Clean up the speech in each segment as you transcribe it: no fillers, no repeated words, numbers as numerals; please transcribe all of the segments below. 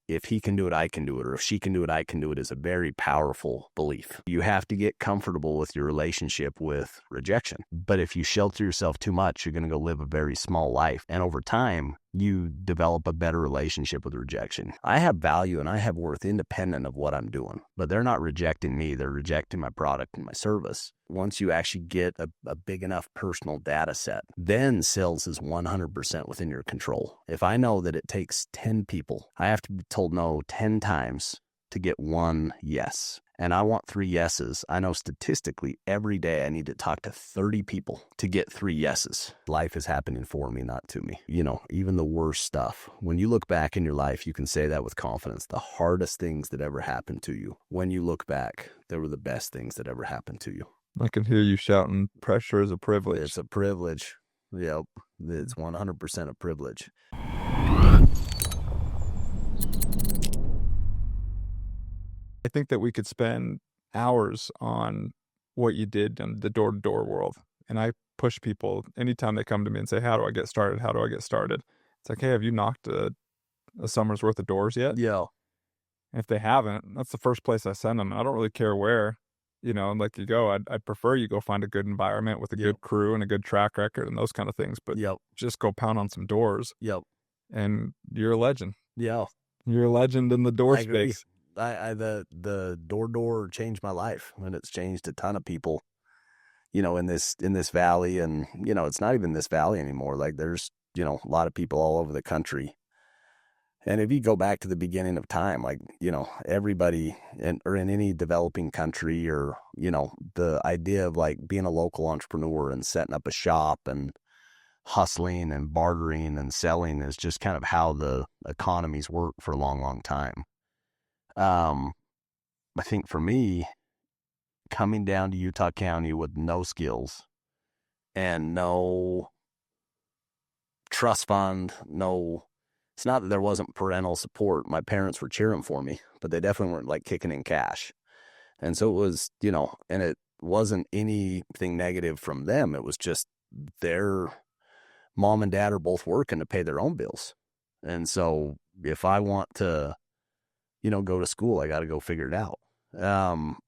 if he can do it, I can do it, or if she can do it, I can do it, is a very powerful belief. You have to get comfortable with your relationship with rejection. But if you shelter yourself too much, you're going to go live a very small life. And over time, you develop a better relationship with rejection. I have value and I have worth independent of what I'm doing, but they're not rejecting me. They're rejecting my product and my service. Once you actually get a big enough personal data set, then sales is 100% within your control. If I know that it takes 10 people, I have to be told no 10 times to get one yes. And I want 3 yeses. I know statistically every day I need to talk to 30 people to get 3 yeses. Life is happening for me, not to me. You know, even the worst stuff. When you look back in your life, you can say that with confidence. The hardest things that ever happened to you, when you look back, they were the best things that ever happened to you. I can hear you shouting, pressure is a privilege. It's a privilege. Yep. It's 100% a privilege. I think that we could spend hours on what you did in the door-to-door world. And I push people anytime they come to me and say, how do I get started? How do I get started? It's like, hey, have you knocked a summer's worth of doors yet? Yeah. If they haven't, that's the first place I send them. I don't really care where, you know, and like you go, I'd prefer you go find a good environment with a good crew and a good track record and those kind of things. But just go pound on some doors. And you're a legend. Yeah. You're a legend in the door space. The door changed my life, and it's changed a ton of people, you know, in this valley. And, you know, it's not even this valley anymore. Like there's, you know, a lot of people all over the country. And if you go back to the beginning of time, like, you know, everybody in any developing country, or, you know, the idea of like being a local entrepreneur and setting up a shop and hustling and bartering and selling is just kind of how the economies work for a long, long time. I think for me, coming down to Utah County with no skills and no trust fund, it's not that there wasn't parental support. My parents were cheering for me, but they definitely weren't like kicking in cash. And so it was, you know, and it wasn't anything negative from them. It was just their mom and dad are both working to pay their own bills. And so if I want to, you know, go to school, I got to go figure it out.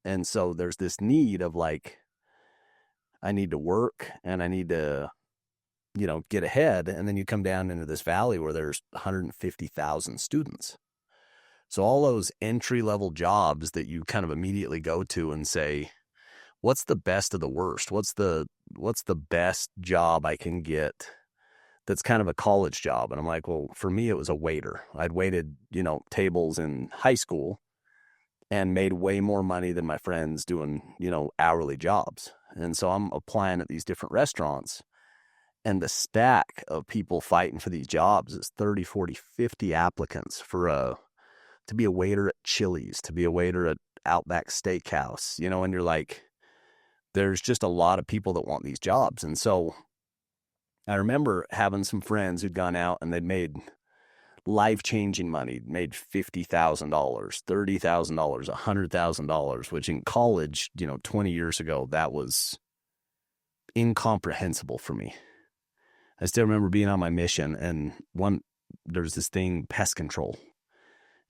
And so there's this need of like, I need to work and I need to, you know, get ahead. And then you come down into this valley where there's 150,000 students. So all those entry-level jobs that you kind of immediately go to and say, what's the best of the worst? What's the best job I can get that's kind of a college job? And I'm like, well, for me, it was a waiter. I'd waited, you know, tables in high school and made way more money than my friends doing, you know, hourly jobs. And so I'm applying at these different restaurants, and the stack of people fighting for these jobs is 30, 40, 50 applicants to be a waiter at Chili's, to be a waiter at Outback Steakhouse, you know, and you're like, there's just a lot of people that want these jobs. And so I remember having some friends who'd gone out and they'd made life-changing money, made $50,000, $30,000, $100,000, which in college, you know, 20 years ago, that was incomprehensible for me. I still remember being on my mission, and there's this thing, pest control,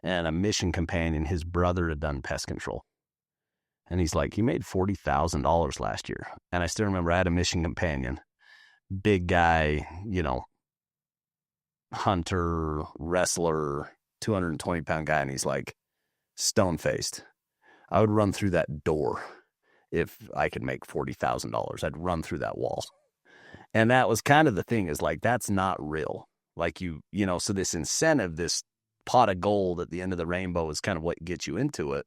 and a mission companion, his brother had done pest control. And he's like, he made $40,000 last year. And I still remember I had a mission companion, big guy, you know, hunter, wrestler, 220-pound guy. And he's like, stone-faced. I would run through that door if I could make $40,000. I'd run through that wall. And that was kind of the thing, is like, that's not real. Like you know, so this incentive, this pot of gold at the end of the rainbow is kind of what gets you into it.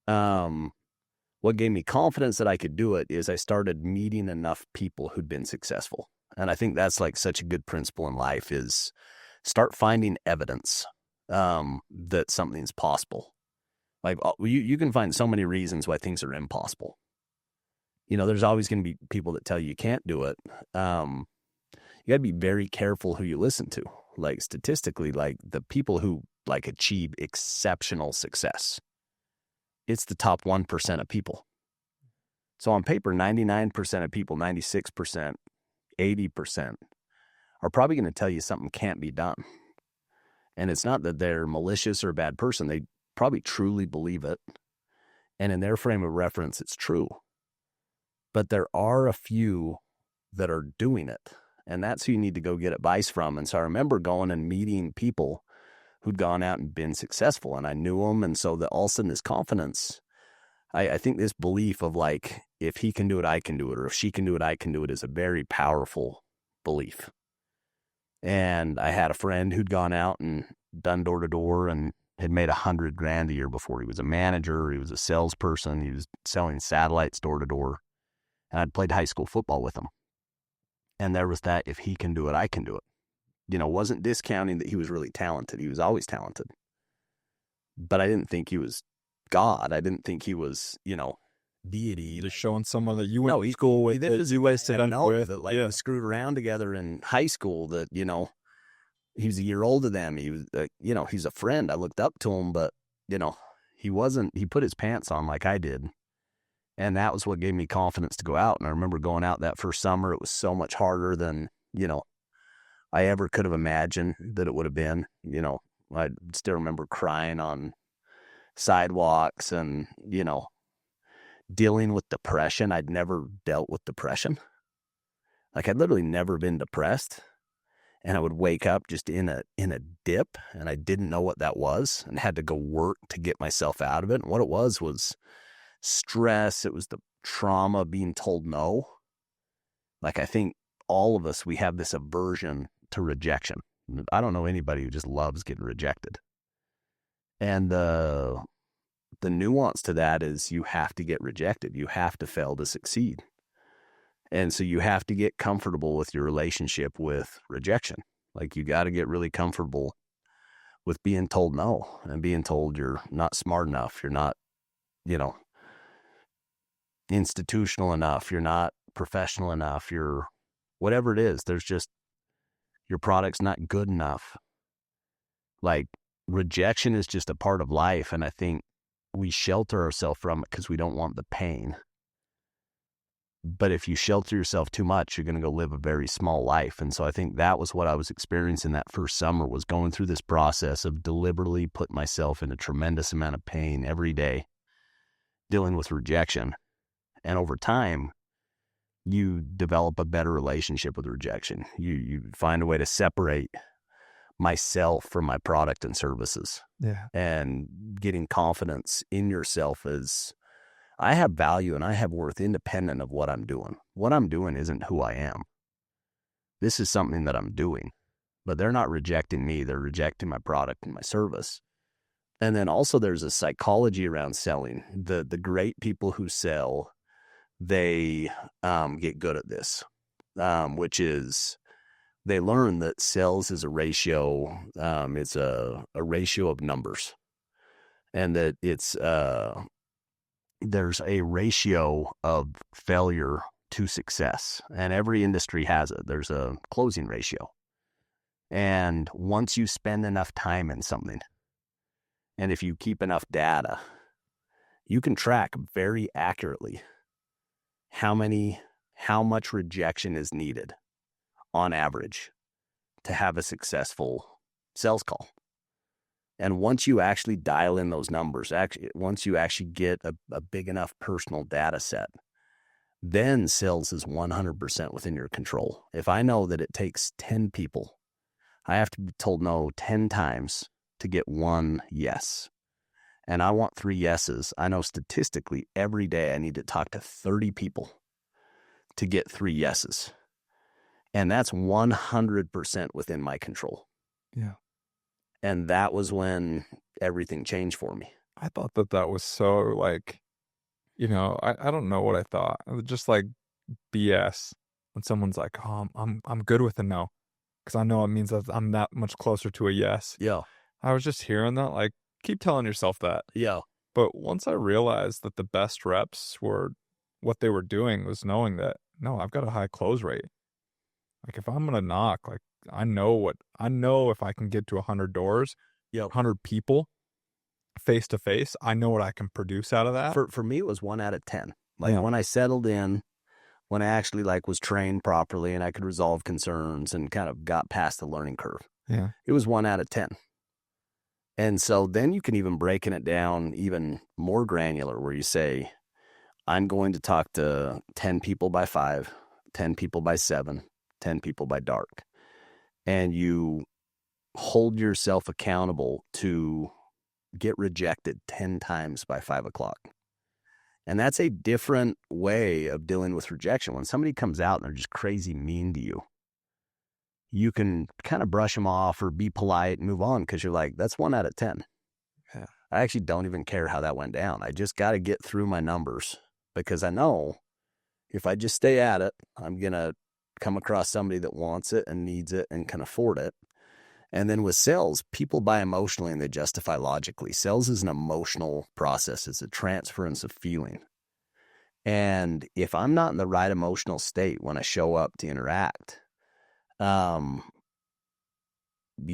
What gave me confidence that I could do it is I started meeting enough people who'd been successful. And I think that's like such a good principle in life, is start finding evidence that something's possible. Like you can find so many reasons why things are impossible. You know, there's always going to be people that tell you can't do it. You got to be very careful who you listen to. Like statistically, like the people who like achieve exceptional success, it's the top 1% of people. So on paper, 99% of people, 96%, 80% are probably going to tell you something can't be done. And it's not that they're malicious or a bad person. They probably truly believe it. And in their frame of reference, it's true. But there are a few that are doing it. And that's who you need to go get advice from. And so I remember going and meeting people who'd gone out and been successful, and I knew them. And so that all of a sudden this confidence, I think this belief of like, if he can do it, I can do it, or if she can do it, I can do it, is a very powerful belief. And I had a friend who'd gone out and done door to door and had made $100,000 a year before. He was a manager, he was a salesperson, he was selling satellites door to door. And I'd played high school football with him. And there was that, if he can do it, I can do it. You know, wasn't discounting that he was really talented. He was always talented. But I didn't think he was God. I didn't think he was, you know, deity. Just showing someone that you went to school with. He said, I know that, like, we screwed around together in high school, that, you know, he was a year older than me. He was, you know, he's a friend. I looked up to him, but, you know, he put his pants on like I did. And that was what gave me confidence to go out. And I remember going out that first summer. It was so much harder than, you know, I ever could have imagined that it would have been. You know, I still remember crying on sidewalks and, you know, dealing with depression. I'd never dealt with depression. Like, I'd literally never been depressed. And I would wake up just in a dip, and I didn't know what that was, and had to go work to get myself out of it. And what it was stress. It was the trauma of being told no. Like, I think all of us, we have this aversion to rejection. I don't know anybody who just loves getting rejected. And the nuance to that is you have to get rejected. You have to fail to succeed. And so you have to get comfortable with your relationship with rejection. Like, you got to get really comfortable with being told no, and being told you're not smart enough. You're not, you know, institutional enough. You're not professional enough. You're whatever it is. There's just, your product's not good enough. Like, rejection is just a part of life. And I think we shelter ourselves from it because we don't want the pain. But if you shelter yourself too much, you're going to go live a very small life. And so I think that was what I was experiencing that first summer, was going through this process of deliberately putting myself in a tremendous amount of pain every day, dealing with rejection. And over time, you develop a better relationship with rejection. You find a way to separate myself from my product and services. Yeah. And getting confidence in yourself as, I have value and I have worth independent of what I'm doing. What I'm doing isn't who I am. This is something that I'm doing. But they're not rejecting me. They're rejecting my product and my service. And then also there's a psychology around selling. The great people who sell, they get good at this, which is, they learn that sales is a ratio. It's a ratio of numbers, and that it's there's a ratio of failure to success, and every industry has it. There's a closing ratio, and once you spend enough time in something, and if you keep enough data, you can track very accurately how much rejection is needed on average to have a successful sales call. And once you actually dial in those numbers, once you actually get a big enough personal data set, then sales is 100% within your control. If I know that it takes 10 people, I have to be told no 10 times to get one yes. And I want 3 yeses. I know statistically every day I need to talk to 30 people to get 3 yeses. And that's 100% within my control. Yeah. And that was when everything changed for me. I thought that was so, like, you know, I don't know what I thought. It was just like BS when someone's like, "Oh, I'm good with a no," because I know it means that I'm that much closer to a yes. Yeah. I was just hearing that, like, keep telling yourself that. Yeah. But once I realized that the best reps were, what they were doing was knowing that, no, I've got a high close rate. Like, if I'm gonna knock, like, I know if I can get to 100 doors, 100 people face to face, I know what I can produce out of that. For me, it was 1 out of 10. Like, when I settled in, when I actually was trained properly and I could resolve concerns and kind of got past the learning curve. Yeah. It was 1 out of 10. And so then you can even breaking it down even more granular where you say, I'm going to talk to 10 people by 5, 10 people by 7, 10 people by dark. And you hold yourself accountable to get rejected 10 times by 5 o'clock. And that's a different way of dealing with rejection. When somebody comes out and they're just crazy mean to you, you can kind of brush them off or be polite and move on because you're like, that's 1 out of 10. Yeah. I actually don't even care how that went down. I just got to get through my numbers because I know if I just stay at it, I'm going to come across somebody that wants it and needs it and can afford it. And then with sales, people buy emotionally and they justify logically. Sales is an emotional process. It's a transference of feeling. And if I'm not in the right emotional state when I show up to interact, you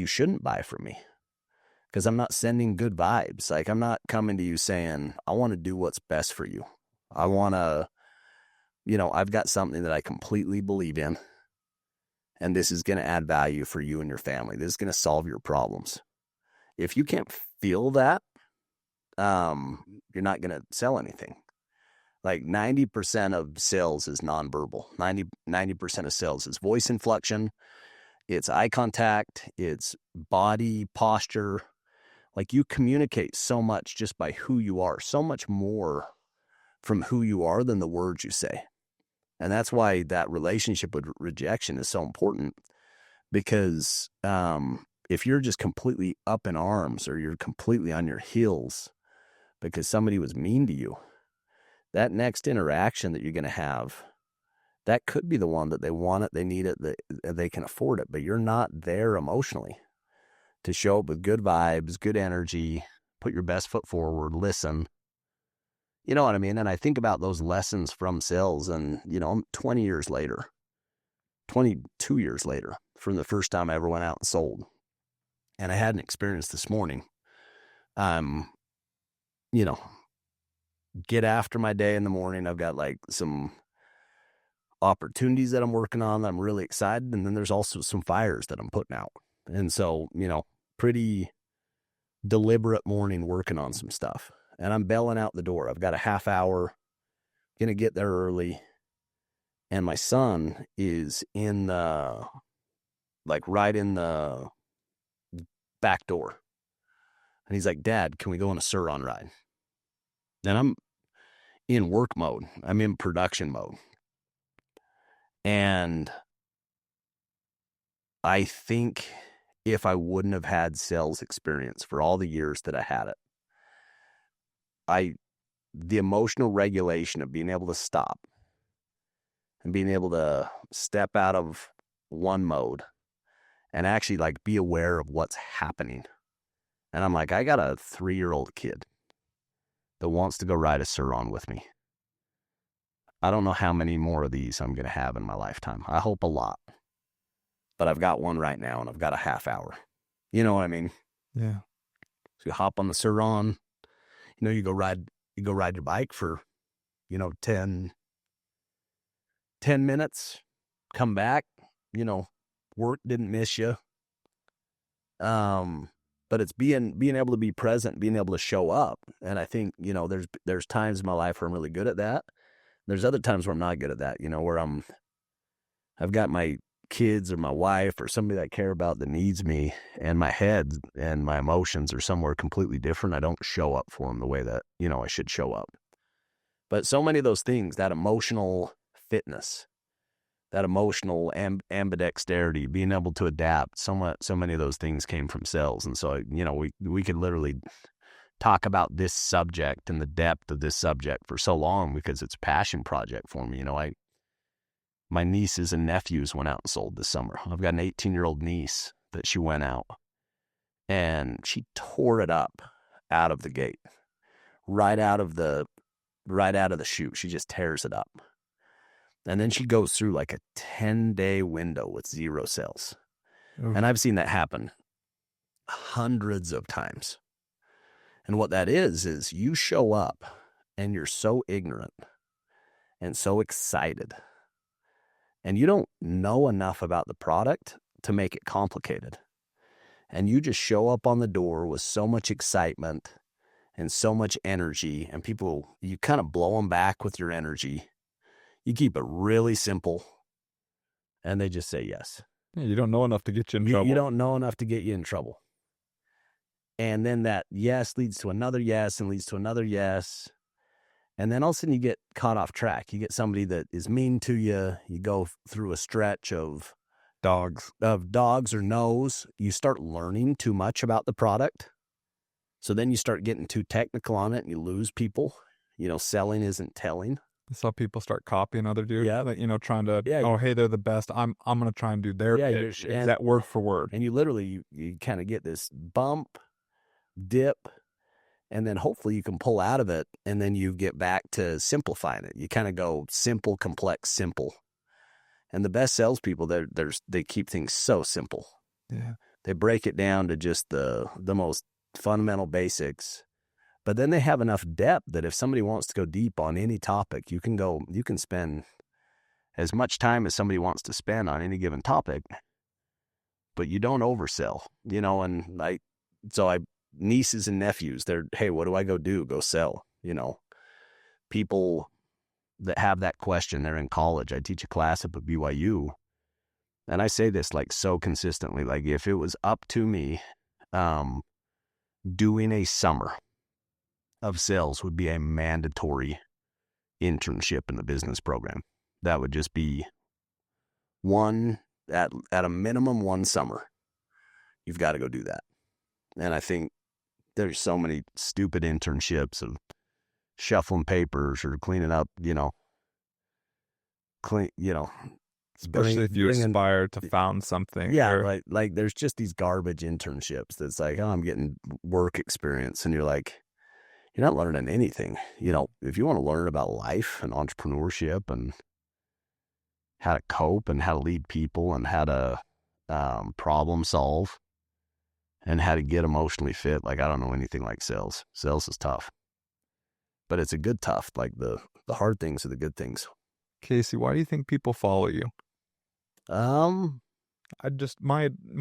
shouldn't buy from me because I'm not sending good vibes. Like I'm not coming to you saying, I want to do what's best for you. I want to, I've got something that I completely believe in. And this is going to add value for you and your family. This is going to solve your problems. If you can't feel that, you're not going to sell anything. Like 90% of sales is nonverbal. 90% of sales is voice inflection. It's eye contact. It's body posture. Like you communicate so much just by who you are, so much more from who you are than the words you say. And that's why that relationship with rejection is so important because if you're just completely up in arms or you're completely on your heels because somebody was mean to you, that next interaction that you're going to have, that could be the one that they want it, they need it, they can afford it, but you're not there emotionally to show up with good vibes, good energy, put your best foot forward, listen. You know what I mean? And I think about those lessons from sales and, I'm 20 years later, 22 years later from the first time I ever went out and sold. And I had an experience this morning. You know, get after my day in the morning. I've got like some opportunities that I'm working on that I'm really excited. And then there's also some fires that I'm putting out. And so, pretty deliberate morning working on some stuff. And I'm bailing out the door. I've got a half hour, gonna get there early. And my son is in the, like right in the back door. And he's like, Dad, can we go on a Sur-Ron ride? And I'm in work mode. I'm in production mode. And I think if I wouldn't have had sales experience for all the years that I had it, the emotional regulation of being able to stop and being able to step out of one mode and actually like be aware of what's happening. And I'm like, I got a 3-year-old kid that wants to go ride a Sur-Ron with me. I don't know how many more of these I'm going to have in my lifetime. I hope a lot. But I've got one right now and I've got a half hour. You know what I mean? Yeah. So you hop on the Sur-Ron, you go ride your bike for, 10 minutes, come back, work didn't miss you. But it's being able to be present, being able to show up. And I think, there's times in my life where I'm really good at that. There's other times where I'm not good at that, where I've got my kids or my wife or somebody that I care about that needs me, and my head and my emotions are somewhere completely different. I don't show up for them the way that, I should show up. But so many of those things, that emotional fitness, that emotional ambidexterity, being able to adapt, so many of those things came from sales. And so, we could literally talk about this subject and the depth of this subject for so long because it's a passion project for me. My nieces and nephews went out and sold this summer. I've got an 18-year-old niece that she went out and she tore it up out of the gate, right out of the chute. She just tears it up. And then she goes through like a 10-day window with 0 sales. Oof. And I've seen that happen hundreds of times. And what that is you show up and you're so ignorant and so excited. And you don't know enough about the product to make it complicated. and you just show up on the door with so much excitement and so much energy, and people, you kind of blow them back with your energy. You keep it really simple, and they just say yes. Yeah, you don't know enough to get you in trouble. You don't know enough to get you in trouble. And then that yes leads to another yes and leads to another yes. And then all of a sudden you get caught off track. You get somebody that is mean to you. You go through a stretch of dogs or no's. You start learning too much about the product. So then you start getting too technical on it and you lose people. Selling isn't telling. I saw people start copying other dudes. Yeah. Like, trying to, oh, hey, they're the best. I'm going to try and do their pitch. That word for word. And you literally, you kind of get this bump, dip, and then hopefully you can pull out of it, and then you get back to simplifying it. You kind of go simple, complex, simple. And the best salespeople, they keep things so simple. Yeah. They break it down to just the most fundamental basics. But then they have enough depth that if somebody wants to go deep on any topic, you can spend as much time as somebody wants to spend on any given topic, but you don't oversell, and nieces and nephews, hey, what do I go do? Go sell, people that have that question, they're in college. I teach a class up at BYU, and I say this like so consistently, like if it was up to me, doing a summer of sales would be a mandatory internship in the business program. That would just be at a minimum one summer. You've got to go do that. And I think there's so many stupid internships of shuffling papers or cleaning up, especially if you aspire to found something. Yeah, like there's just these garbage internships that's like, oh, I'm getting work experience, and you're like, you're not learning anything. If you want to learn about life and entrepreneurship and how to cope and how to lead people and how to problem solve and how to get emotionally fit, like I don't know anything like sales. Sales is tough, but it's a good tough. Like the hard things are the good things. Casey, why do you think people follow you? My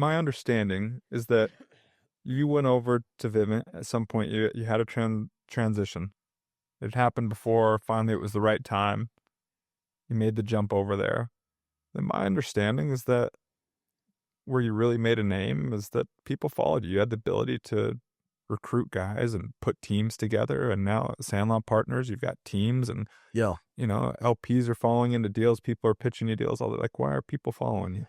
understanding is that you went over to Vivint at some point. You had a transition. It happened before. Finally, it was the right time. You made the jump over there. And my understanding is that where you really made a name is that people followed you. You had the ability to recruit guys and put teams together. And now at Sandlot Partners, you've got teams and, LPs are falling into deals. People are pitching you deals. All that. Like, why are people following you?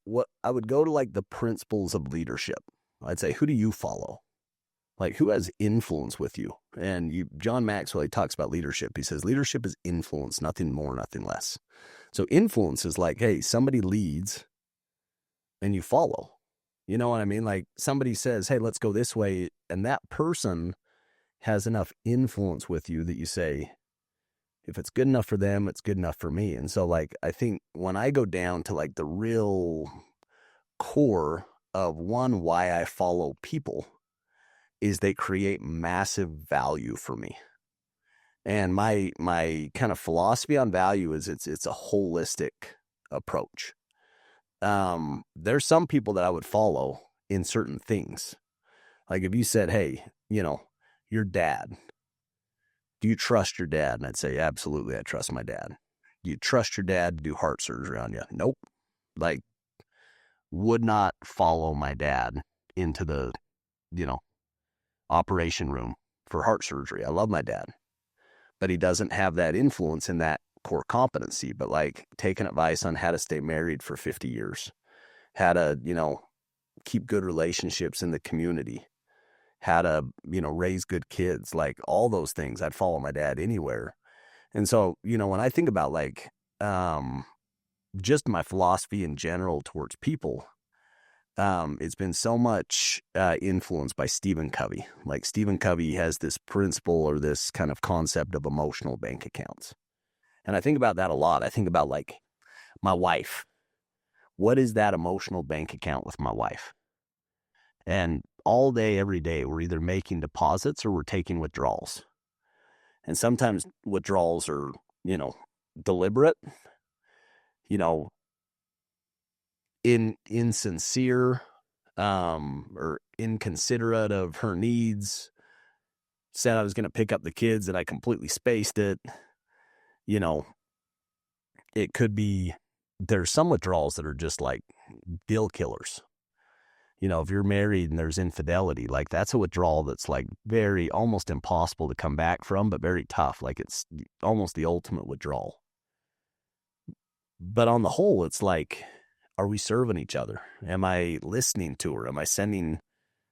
What I would go to like the principles of leadership. I'd say, who do you follow? Like, who has influence with you? And John Maxwell, he talks about leadership. He says, leadership is influence, nothing more, nothing less. So influence is like, hey, somebody leads and you follow. You know what I mean? Like somebody says, hey, let's go this way. And that person has enough influence with you that you say, if it's good enough for them, it's good enough for me. And so like, I think when I go down to like the real core of why I follow people is they create massive value for me. And my kind of philosophy on value is it's a holistic approach. There's some people that I would follow in certain things. Like if you said, hey, your dad, do you trust your dad? And I'd say, absolutely, I trust my dad. Do you trust your dad to do heart surgery on you? Nope. Like, would not follow my dad into the, operation room for heart surgery. I love my dad, but he doesn't have that influence in that core competency. But like taking advice on how to stay married for 50 years, how to, keep good relationships in the community, how to, raise good kids, like all those things, I'd follow my dad anywhere. And so, when I think about like, just my philosophy in general towards people, it's been so much influenced by Stephen Covey. Like Stephen Covey has this principle or this kind of concept of emotional bank accounts. And I think about that a lot. I think about like my wife. What is that emotional bank account with my wife? And all day, every day, we're either making deposits or we're taking withdrawals. And sometimes withdrawals are, deliberate, insincere, or inconsiderate of her needs, said I was going to pick up the kids and I completely spaced it. You know, it could be, there's some withdrawals that are just like deal killers. You know, if you're married and there's infidelity, like that's a withdrawal that's like very almost impossible to come back from, but very tough. Like it's almost the ultimate withdrawal. But on the whole, it's like, are we serving each other? Am I listening to her? Am I sending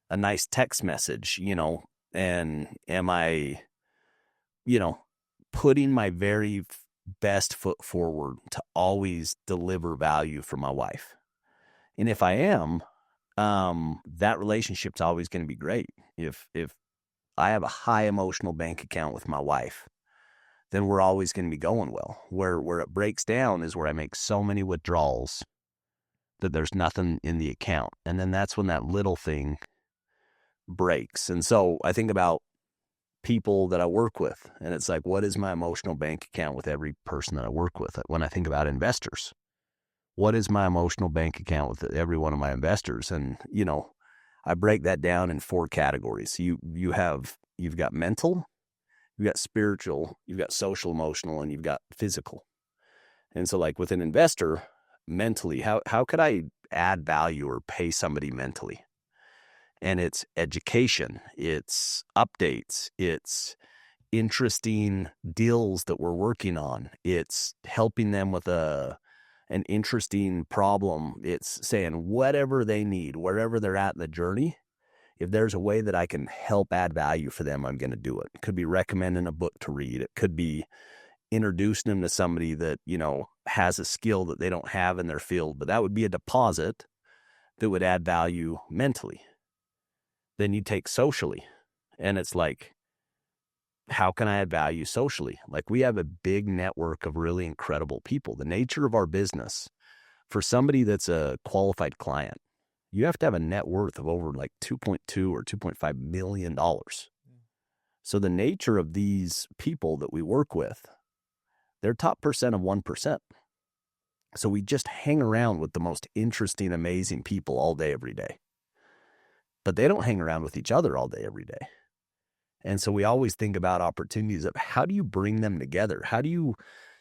a nice text message, you know? And am I, you know, putting my very best foot forward to always deliver value for my wife? And if I am, that relationship's always going to be great. If I have a high emotional bank account with my wife, then we're always going to be going well. Where it breaks down is where I make so many withdrawals that there's nothing in the account. And then that's when that little thing breaks. And so I think about people that I work with, and it's like, what is my emotional bank account with every person that I work with? When I think about investors, what is my emotional bank account with every one of my investors? And, you know, I break that down in 4 categories. You've got mental, you've got spiritual, you've got social emotional, and you've got physical. And so like with an investor, mentally, how could I add value or pay somebody mentally? And it's education, it's updates, it's interesting deals that we're working on, it's helping them with an interesting problem, it's saying whatever they need, wherever they're at in the journey, if there's a way that I can help add value for them, I'm going to do it. It could be recommending a book to read. It could be introducing them to somebody that, you know, has a skill that they don't have in their field, but that would be a deposit that would add value mentally. Then you take socially, and it's like, how can I add value socially? Like we have a big network of really incredible people. The nature of our business, for somebody that's a qualified client, you have to have a net worth of over like 2.2 or $2.5 million. So the nature of these people that we work with, they're top percent of 1%. So we just hang around with the most interesting, amazing people all day, every day. But they don't hang around with each other all day, every day. And so we always think about opportunities of how do you bring them together? How do you,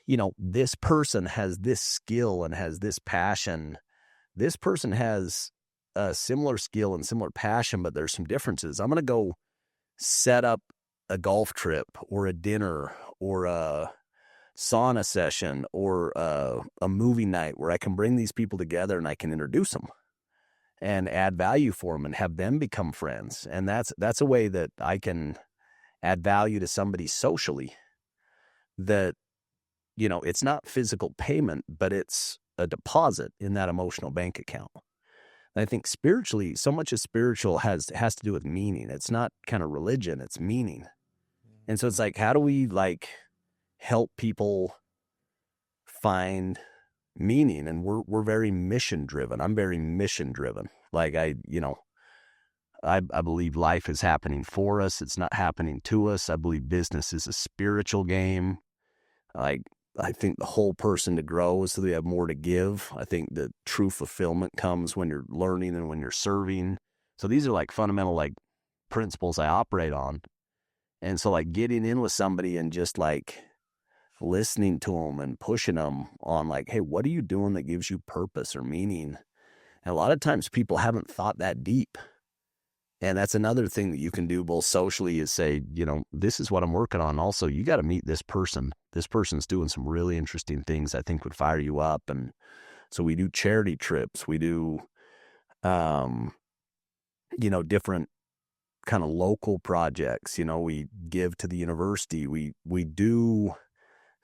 you know, this person has this skill and has this passion. This person has a similar skill and similar passion, but there's some differences. I'm going to go set up a golf trip or a dinner or a sauna session or a movie night where I can bring these people together and I can introduce them and add value for them and have them become friends. And that's a way that I can add value to somebody socially that, you know, it's not physical payment, but it's a deposit in that emotional bank account. And I think spiritually, so much of spiritual has to do with meaning. It's not kind of religion, it's meaning. And so it's like, how do we like help people find meaning? And we're very mission driven. I'm very mission driven. Like I believe life is happening for us. It's not happening to us. I believe business is a spiritual game. Like I think the whole person to grow is so they have more to give. I think the true fulfillment comes when you're learning and when you're serving. So these are like fundamental like principles I operate on. And so like getting in with somebody and just like listening to them and pushing them on like, hey, what are you doing that gives you purpose or meaning? And a lot of times people haven't thought that deep. And that's another thing that you can do both socially is say, you know, this is what I'm working on. Also, you got to meet this person. This person's doing some really interesting things I think would fire you up. And so we do charity trips. We do, you know, different kind of local projects. You know, we give to the university. We do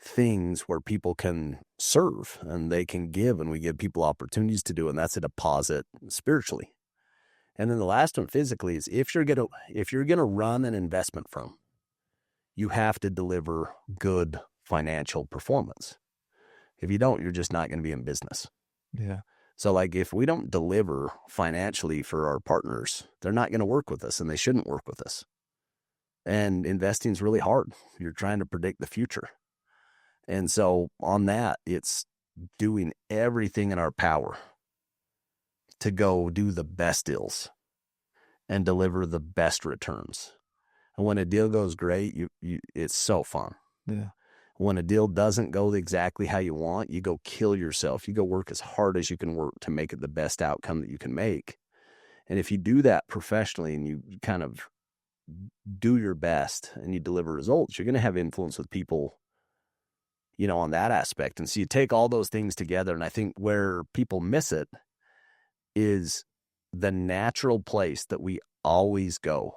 things where people can serve and they can give, and we give people opportunities to do. And that's a deposit spiritually. And then the last one physically is if you're gonna run an investment firm, you have to deliver good financial performance. If you don't, you're just not going to be in business. Yeah. So like if we don't deliver financially for our partners, they're not going to work with us and they shouldn't work with us. And investing is really hard. You're trying to predict the future. And so on that, it's doing everything in our power to go do the best deals and deliver the best returns. And when a deal goes great, it's so fun. Yeah. When a deal doesn't go exactly how you want, you go kill yourself. You go work as hard as you can work to make it the best outcome that you can make. And if you do that professionally and you kind of do your best and you deliver results, you're going to have influence with people, on that aspect. And so you take all those things together. And I think where people miss it is the natural place that we always go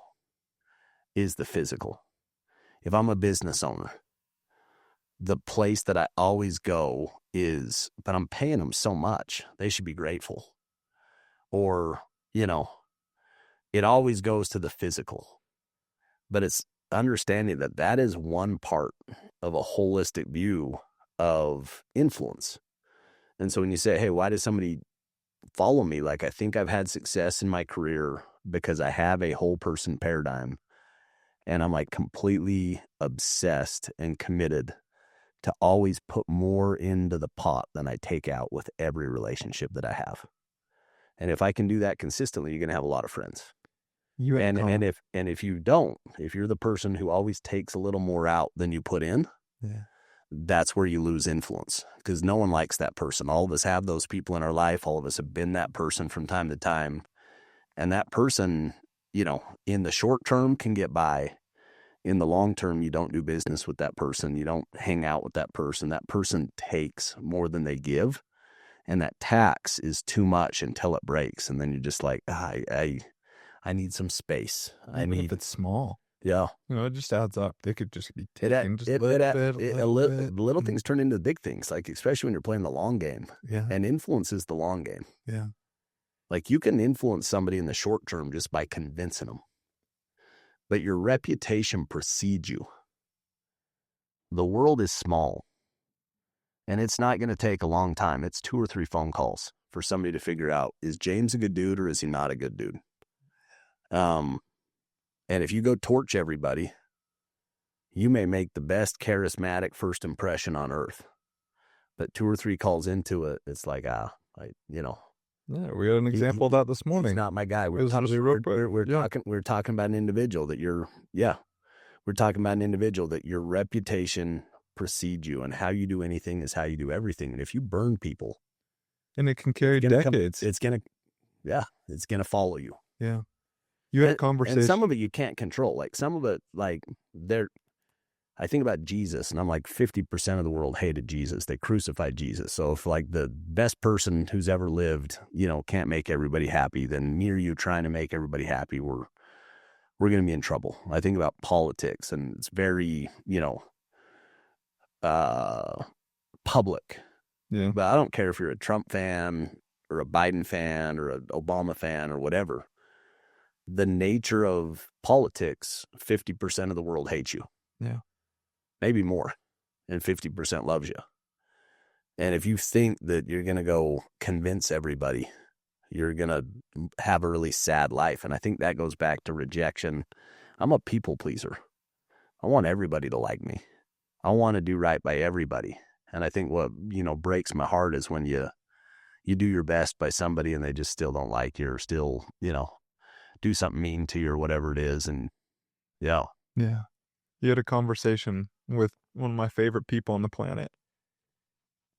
is the physical. If I'm a business owner, the place that I always go is, but I'm paying them so much, they should be grateful. Or, it always goes to the physical. But it's understanding that that is one part of a holistic view of influence. And so when you say, hey, why does somebody follow me? Like, I think I've had success in my career because I have a whole person paradigm. And I'm like completely obsessed and committed to always put more into the pot than I take out with every relationship that I have. And if I can do that consistently, you're going to have a lot of friends. If you don't, if you're the person who always takes a little more out than you put in, that's where you lose influence, because no one likes that person. All of us have those people in our life. All of us have been that person from time to time. And that person, in the short term can get by. In the long term, you don't do business with that person. You don't hang out with that person. That person takes more than they give. And that tax is too much until it breaks. And then you're just like, I need some space. If it's small. Yeah. It just adds up. They could just be taking little things turn into big things, like especially when you're playing the long game. Yeah. And influence is the long game. Yeah. Like you can influence somebody in the short term just by convincing them. But your reputation precedes you. The world is small. And it's not going to take a long time. It's 2 or 3 phone calls for somebody to figure out, is James a good dude or is he not a good dude? And if you go torch everybody, you may make the best charismatic first impression on earth. But 2 or 3 calls into it, it's like, Yeah, we had an example of that this morning. He's not my guy. We're talking about an individual that we're talking about an individual that your reputation precedes you, and how you do anything is how you do everything. And if you burn people, and it can carry decades, it's gonna follow you. Yeah. You had a conversation. And some of it you can't control. Like some of it, I think about Jesus, and I'm like, 50% of the world hated Jesus. They crucified Jesus. So if like the best person who's ever lived, can't make everybody happy, then me or you trying to make everybody happy, we're going to be in trouble. I think about politics, and it's very, public. Yeah. But I don't care if you're a Trump fan or a Biden fan or an Obama fan or whatever. The nature of politics, 50% of the world hates you. Yeah. Maybe more. And 50% loves you. And if you think that you're going to go convince everybody, you're going to have a really sad life. And I think that goes back to rejection. I'm a people pleaser. I want everybody to like me. I want to do right by everybody. And I think what, breaks my heart is when you do your best by somebody and they just still don't like you, or still, do something mean to you or whatever it is. And yeah. Yeah. You had a conversation with one of my favorite people on the planet,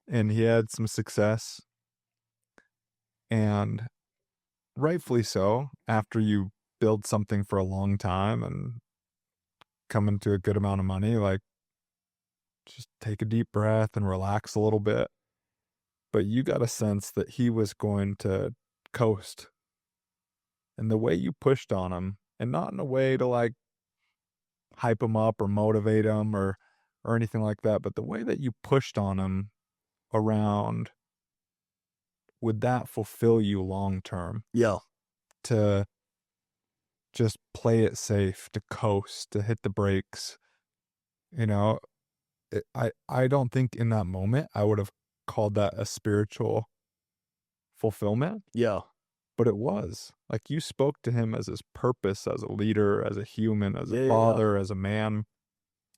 and he had some success, and rightfully so. After you build something for a long time and come into a good amount of money, like, just take a deep breath and relax a little bit. But you got a sense that he was going to coast. And the way you pushed on him, and not in a way to like hype him up or motivate him or anything like that, but the way that you pushed on him around, would that fulfill you long term? Yeah. To just play it safe, to coast, to hit the brakes. I don't think in that moment I would have called that a spiritual fulfillment. Yeah. But it was. Like, you spoke to him as his purpose, as a leader, as a human, as a father, as a man.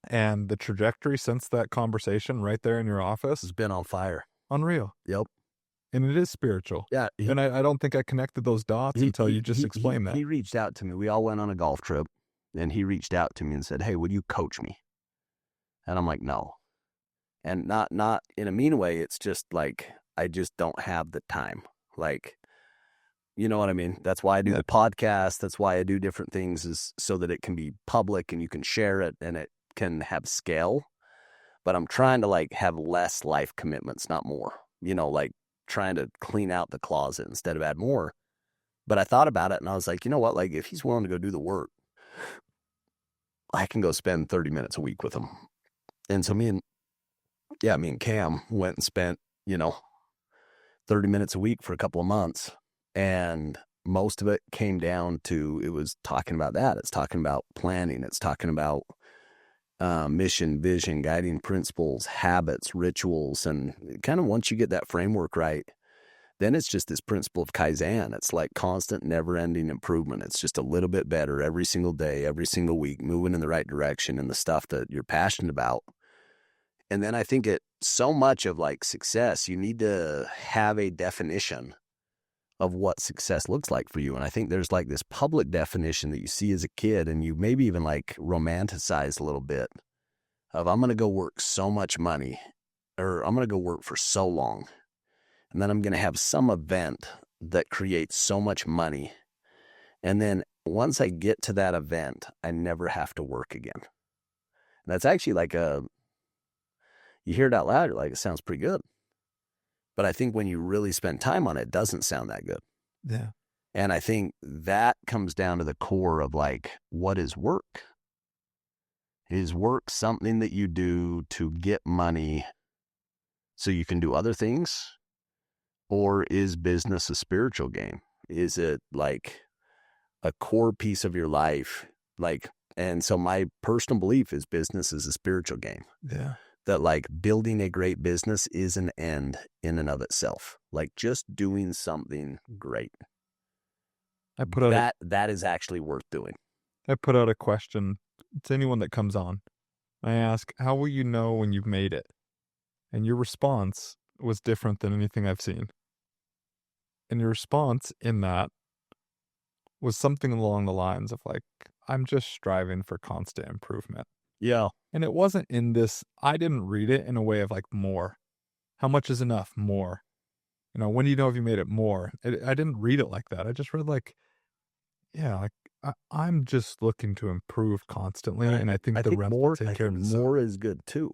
And the trajectory since that conversation right there in your office has been on fire. Unreal. Yep. And it is spiritual. Yeah, And I don't think I connected those dots until you just explained that. he reached out to me. We all went on a golf trip, and he reached out to me and said, "Hey, would you coach me?" And I'm like, "No." And not in a mean way. It's just like I just don't have the time. Like, you know what I mean? That's why I do Yeah. the podcast. That's why I do different things, is so that it can be public and you can share it and it can have scale. But I'm trying to like have less life commitments, not more. Like trying to clean out the closet instead of add more. But I thought about it and I was like, you know what? Like if he's willing to go do the work, I can go spend 30 minutes a week with him. And so me and Cam went and spent, 30 minutes a week for a couple of months. And most of it came down to, it was talking about that. It's talking about planning. It's talking about mission, vision, guiding principles, habits, rituals. And kind of once you get that framework right, then it's just this principle of Kaizen. It's like constant, never-ending improvement. It's just a little bit better every single day, every single week, moving in the right direction in the stuff that you're passionate about. And then I think so much of like success, you need to have a definition of what success looks like for you. And I think there's like this public definition that you see as a kid, and you maybe even like romanticize a little bit of, I'm going to go work so much money, or I'm going to go work for so long. And then I'm going to have some event that creates so much money. And then once I get to that event, I never have to work again. And that's actually like you hear it out loud, you're like, it sounds pretty good. But I think when you really spend time on it, it doesn't sound that good. Yeah. And I think that comes down to the core of like, what is work? Is work something that you do to get money so you can do other things? Or is business a spiritual game? Is it like a core piece of your life? And so my personal belief is business is a spiritual game. Yeah. That like building a great business is an end in and of itself. Like just doing something great. That is actually worth doing. I put out a question to anyone that comes on. I ask, how will you know when you've made it? And your response was different than anything I've seen. And your response in that was something along the lines of like, I'm just striving for constant improvement. Yeah. And it wasn't in this, I didn't read it in a way of like more. How much is enough? More. When do you know if you made it more? I didn't read it like that. I just read like, yeah, like I'm just looking to improve constantly. And I think the rest will take care of itself. More is good too.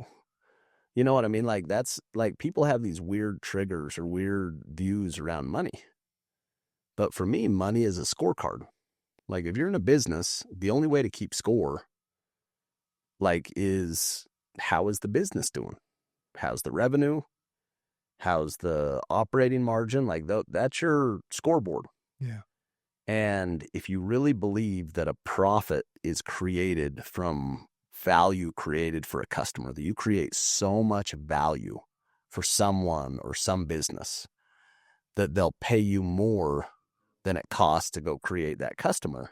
You know what I mean? Like that's like people have these weird triggers or weird views around money. But for me, money is a scorecard. Like if you're in a business, the only way to keep score is how is the business doing? How's the revenue? How's the operating margin? Like that's your scoreboard. Yeah. And if you really believe that a profit is created from value created for a customer, that you create so much value for someone or some business that they'll pay you more than it costs to go create that customer.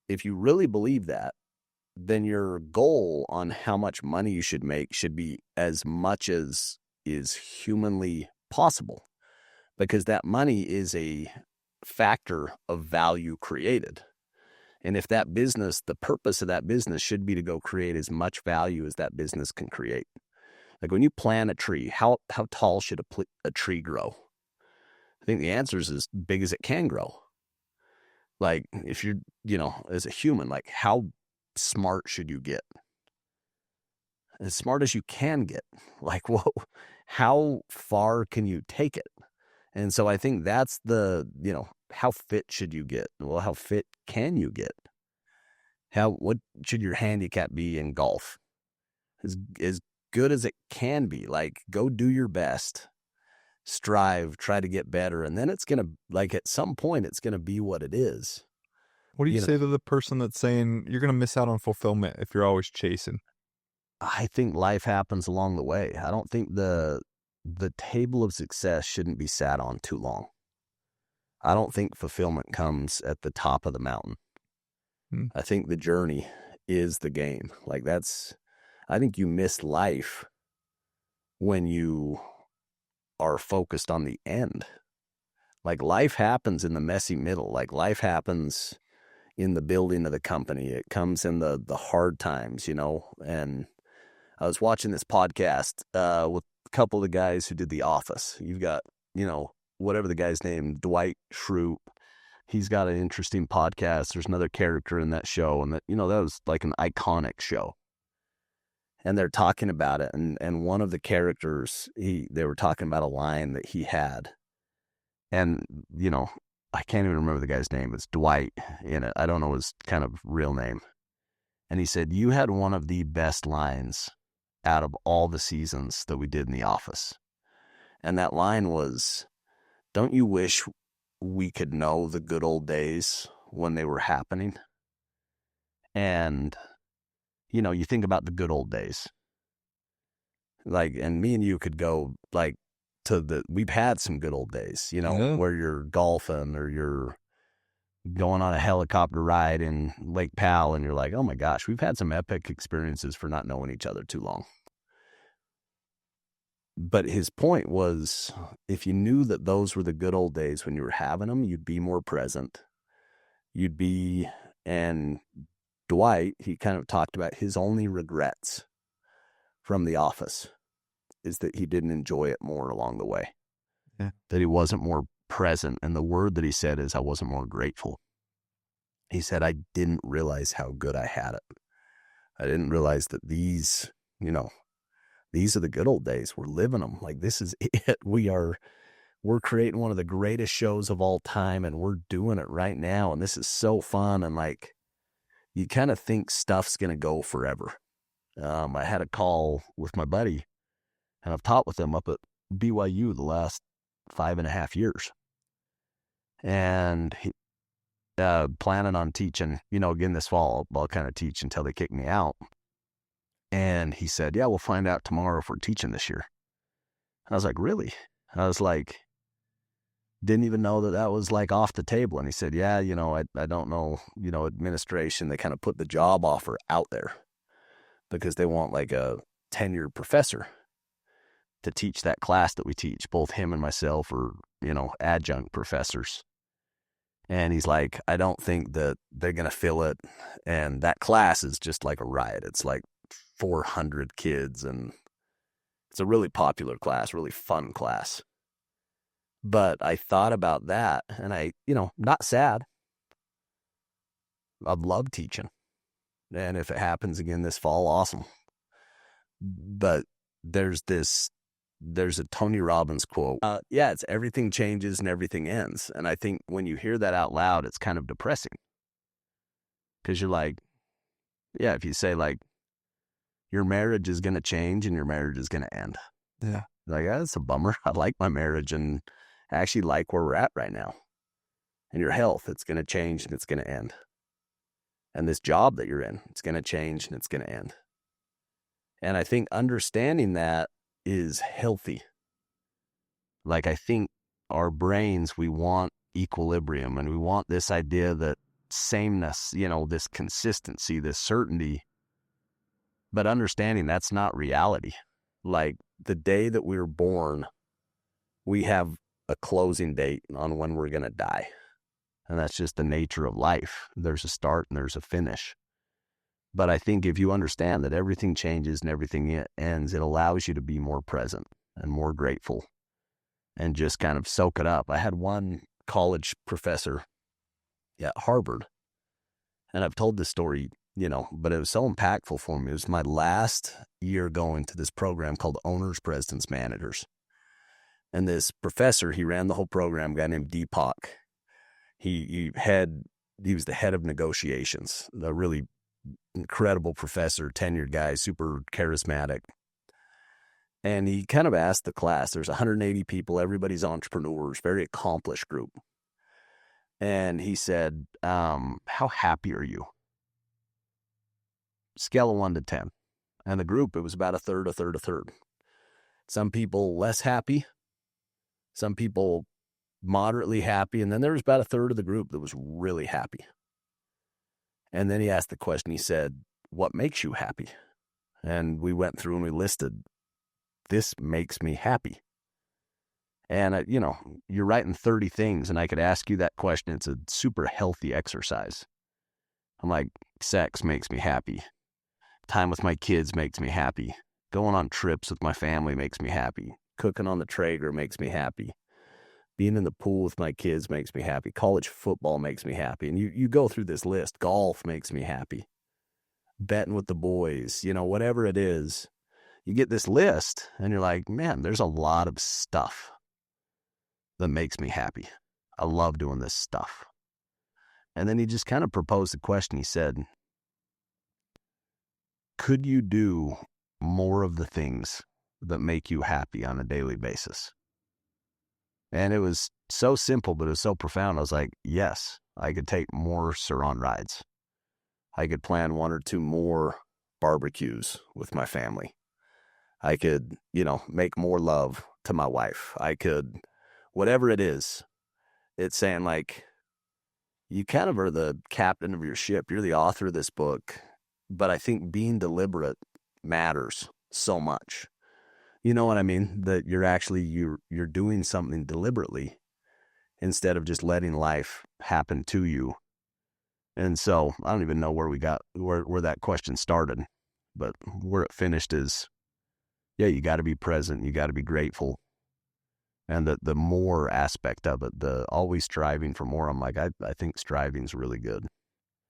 If you really believe that, then your goal on how much money you should make should be as much as is humanly possible, because that money is a factor of value created. And if that business, the purpose of that business should be to go create as much value as that business can create. Like when you plant a tree, how tall should a tree grow? I think the answer is as big as it can grow. Like if you're, as a human, like how smart should you get? As smart as you can get. Like, whoa, how far can you take it? And so I think that's how fit should you get? Well, how fit can you get? What should your handicap be in golf? As good as it can be. Like, go do your best. Strive, try to get better. And then it's going to, at some point, it's going to be what it is. What do you say to the person that's saying you're going to miss out on fulfillment if you're always chasing? I think life happens along the way. I don't think the table of success shouldn't be sat on too long. I don't think fulfillment comes at the top of the mountain. I think the journey is the game. I think you miss life when you are focused on the end. Like, life happens in the messy middle. Like, life happens in the building of the company. It comes in the hard times, you know. And I was watching this podcast with a couple of the guys who did The Office. You've got, you know, whatever the guy's name, Dwight Schrute. He's got an interesting podcast. There's another character in that show, and that, you know, that was like an iconic show. And they're talking about it, and one of the characters, they were talking about a line that he had. And, you know, I can't even remember the guy's name. It's Dwight in it. I don't know his kind of real name. And he said, "You had one of the best lines out of all the seasons that we did in The Office." And that line was, "Don't you wish we could know the good old days when they were happening?" And, you know, you think about the good old days. Like, and me and you could go, like, we've had some good old days, you know, where you're golfing or you're going on a helicopter ride in Lake Powell, and you're like, oh my gosh, we've had some epic experiences for not knowing each other too long. But his point was, if you knew that those were the good old days when you were having them, you'd be more present. And Dwight, he kind of talked about his only regrets from The Office is that he didn't enjoy it more along the way. Yeah. That he wasn't more present. And the word that he said is, I wasn't more grateful. He said, I didn't realize how good I had it. I didn't realize that these, you know, these are the good old days. We're living them. Like, this is it. We're creating one of the greatest shows of all time, and we're doing it right now. And this is so fun. And like, you kind of think stuff's going to go forever. I had a call with my buddy, and I've taught with him up at BYU the last 5.5 years. And he planning on teaching, you know, again this fall. I'll kind of teach until they kick me out. And he said, yeah, we'll find out tomorrow if we're teaching this year. I was like, really? I was like, didn't even know that was like off the table. And he said, yeah, you know, I don't know, you know, administration, they kind of put the job offer out there because they want like a tenured professor to teach that class that we teach. Both him and myself are, you know, adjunct professors. And he's like, I don't think that they're going to fill it. And that class is just like a riot. It's like 400 kids, and it's a really popular class, really fun class. But I thought about that, and I, you know, not sad. I'd love teaching. And if it happens again this fall, awesome. But there's a Tony Robbins quote. Yeah, it's everything changes and everything ends. And I think when you hear that out loud, it's kind of depressing. Because you're like, yeah, if you say like, your marriage is going to change and your marriage is going to end. Yeah. Like, that's a bummer. I like my marriage and I actually like where we're at right now. And your health, it's going to change and it's going to end. And this job that you're in, it's going to change and it's going to end. And I think understanding that is healthy. Like, I think our brains, we want equilibrium, and we want this idea that sameness, you know, this consistency, this certainty. But understanding that's not reality. Like, the day that we were born, we have a closing date on when we're going to die. And that's just the nature of life. There's a start and there's a finish. But I think if you understand that everything changes and everything ends, it allows you to be more present and more grateful and just kind of soak it up. I had one college professor at Harvard, and I've told this story, you know, but it was so impactful for me. It was my last year going to this program called Owners, Presidents, Managers. And this professor, he ran the whole program, a guy named Deepak. He was the head of negotiations, a really incredible professor, tenured guy, super charismatic. And he kind of asked the class, there's 180 people, everybody's entrepreneurs, very accomplished group. And he said, how happy are you? Scale of 1 to 10. And the group, it was about a third. Some people less happy, some people moderately happy, and then there was about a third of the group that was really happy. And then he asked the question, he said, what makes you happy? And we went through and we listed, this makes me happy. And, you're writing 30 things, and I could ask you that question. It's a super healthy exercise. I'm like, sex makes me happy. Time with my kids makes me happy. Going on trips with my family makes me happy. Cooking on the Traeger makes me happy. Being in the pool with my kids makes me happy. College football makes me happy. And you go through this list. Golf makes me happy. Betting with the boys, whatever it is. You get this list, and you're like, man, there's a lot of stuff that makes me happy. I love doing this stuff. And then he just kind of proposed the question. He said, could you do more of the things that make you happy on a daily basis? And it was so simple, but it was so profound. I was like, yes, I could take more Sur-Ron rides. I could plan 1 or 2 more barbecues with my family. I could, make more love to my wife. I could, whatever it is, it's saying like, you kind of are the captain of your ship. You're the author of this book. But I think being deliberate matters so much. You know what I mean? That you're actually, you're doing something deliberately instead of just letting life happen to you. And so I don't even know where that question started, but where it finished is, yeah, you got to be present. You got to be grateful. And the more aspect of it, the always striving for more, I'm like, I think striving's really good.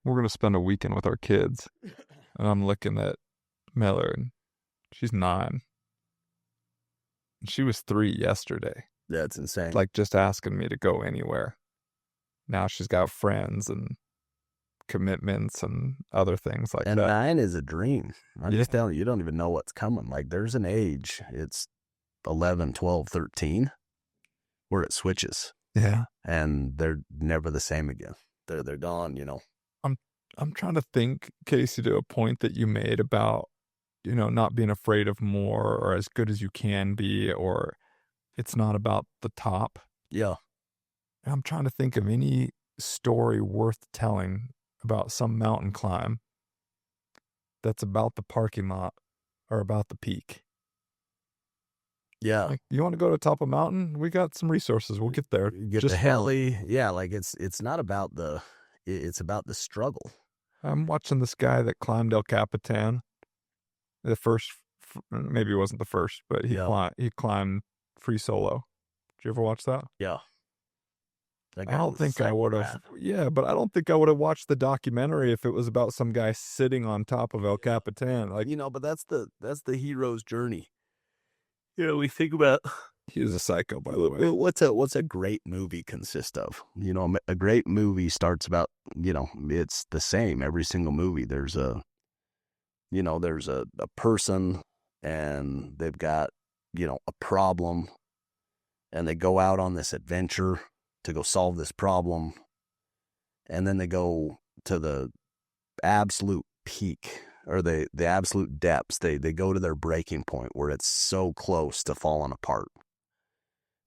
We're going to spend a weekend with our kids. And I'm looking at Miller, and she's 9. And she was 3 yesterday. That's insane. Like, just asking me to go anywhere. Now she's got friends and commitments and other things like and that. 9 is a dream. I'm just telling you don't even know what's coming. Like, there's an age, it's 11, 12, 13, where it switches. Yeah. And they're never the same again. They're gone, I'm trying to think, Casey, to a point that you made about, not being afraid of more or as good as you can be, or it's not about the top. Yeah. I'm trying to think of any story worth telling about some mountain climb that's about the parking lot or about the peak. Yeah. Like, you want to go to the top of a mountain? We got some resources. We'll get there. Get the heli. Yeah, like it's not about it's about the struggle. I'm watching this guy that climbed El Capitan. The first, maybe it wasn't the first, but he climbed free solo. Did you ever watch that? Yeah. I don't think I would have. Yeah, but I don't think I would have watched the documentary if it was about some guy sitting on top of El Capitan. Like, but that's the hero's journey. We think about. He is a psycho, by the way. What's a great movie consist of? A great movie starts about, it's the same every single movie. There's a person, and they've got, a problem, and they go out on this adventure to go solve this problem. And then they go to the absolute peak, or the absolute depths. They go to their breaking point where it's so close to falling apart.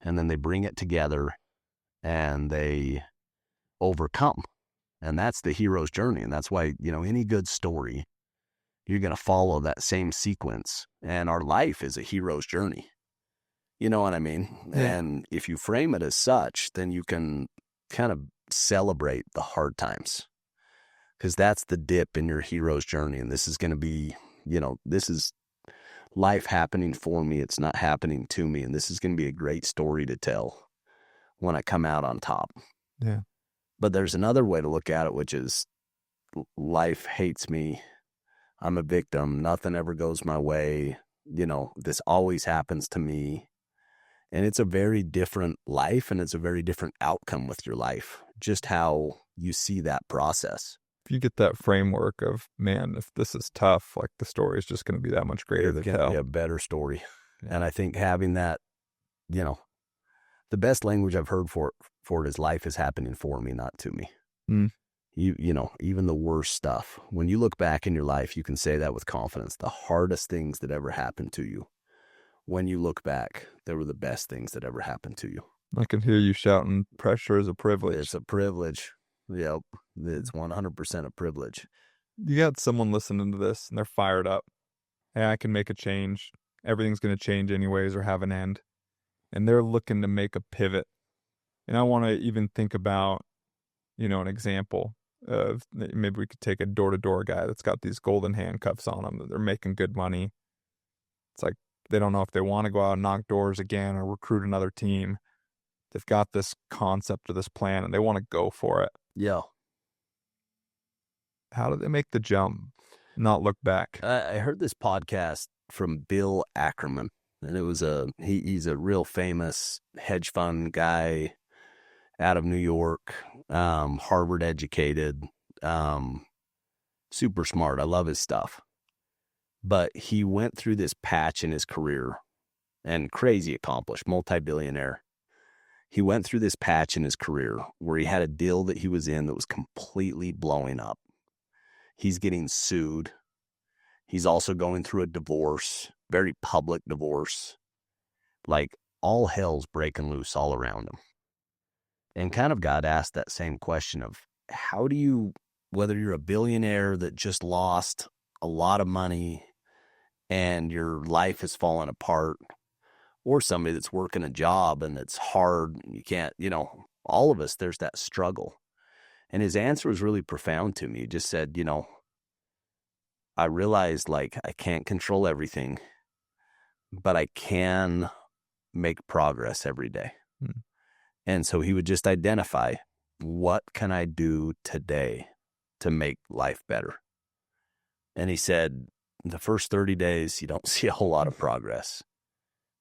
And then they bring it together and they overcome. And that's the hero's journey. And that's why, any good story, you're going to follow that same sequence. And our life is a hero's journey. You know what I mean? Yeah. And if you frame it as such, then you can kind of celebrate the hard times. Because that's the dip in your hero's journey. And this is going to be, this is life happening for me. It's not happening to me. And this is going to be a great story to tell when I come out on top. Yeah. But there's another way to look at it, which is life hates me. I'm a victim. Nothing ever goes my way. This always happens to me. And it's a very different life, and it's a very different outcome with your life, just how you see that process. If you get that framework of, man, if this is tough, like, the story is just going to be that much greater to tell. It's going to be a better story. Yeah. And I think having that, the best language I've heard for it is life is happening for me, not to me. Mm. Even the worst stuff, when you look back in your life, you can say that with confidence. The hardest things that ever happened to you, when you look back, they were the best things that ever happened to you. I can hear you shouting, pressure is a privilege. It's a privilege. Yep. It's 100% a privilege. You got someone listening to this and they're fired up. Hey, I can make a change. Everything's going to change anyways or have an end. and they're looking to make a pivot. And I want to even think about, an example of maybe we could take a door-to-door guy that's got these golden handcuffs on them, that they're making good money. It's like they don't know if they want to go out and knock doors again or recruit another team. They've got this concept or this plan and they want to go for it. Yeah. How do they make the jump, not look back? I heard this podcast from Bill Ackerman, and it was he's a real famous hedge fund guy out of New York, Harvard educated, super smart. I love his stuff. But he went through this patch in his career, and crazy accomplished, multi-billionaire. He went through this patch in his career where he had a deal that he was in that was completely blowing up. He's getting sued. He's also going through a divorce, very public divorce. Like, all hell's breaking loose all around him. And kind of got asked that same question of how do you, whether you're a billionaire that just lost a lot of money and your life has fallen apart, or somebody that's working a job and it's hard, you can't, all of us, there's that struggle. And his answer was really profound to me. He just said, I realized like I can't control everything, but I can make progress every day. And so he would just identify, what can I do today to make life better? And he said, the first 30 days, you don't see a whole lot of progress.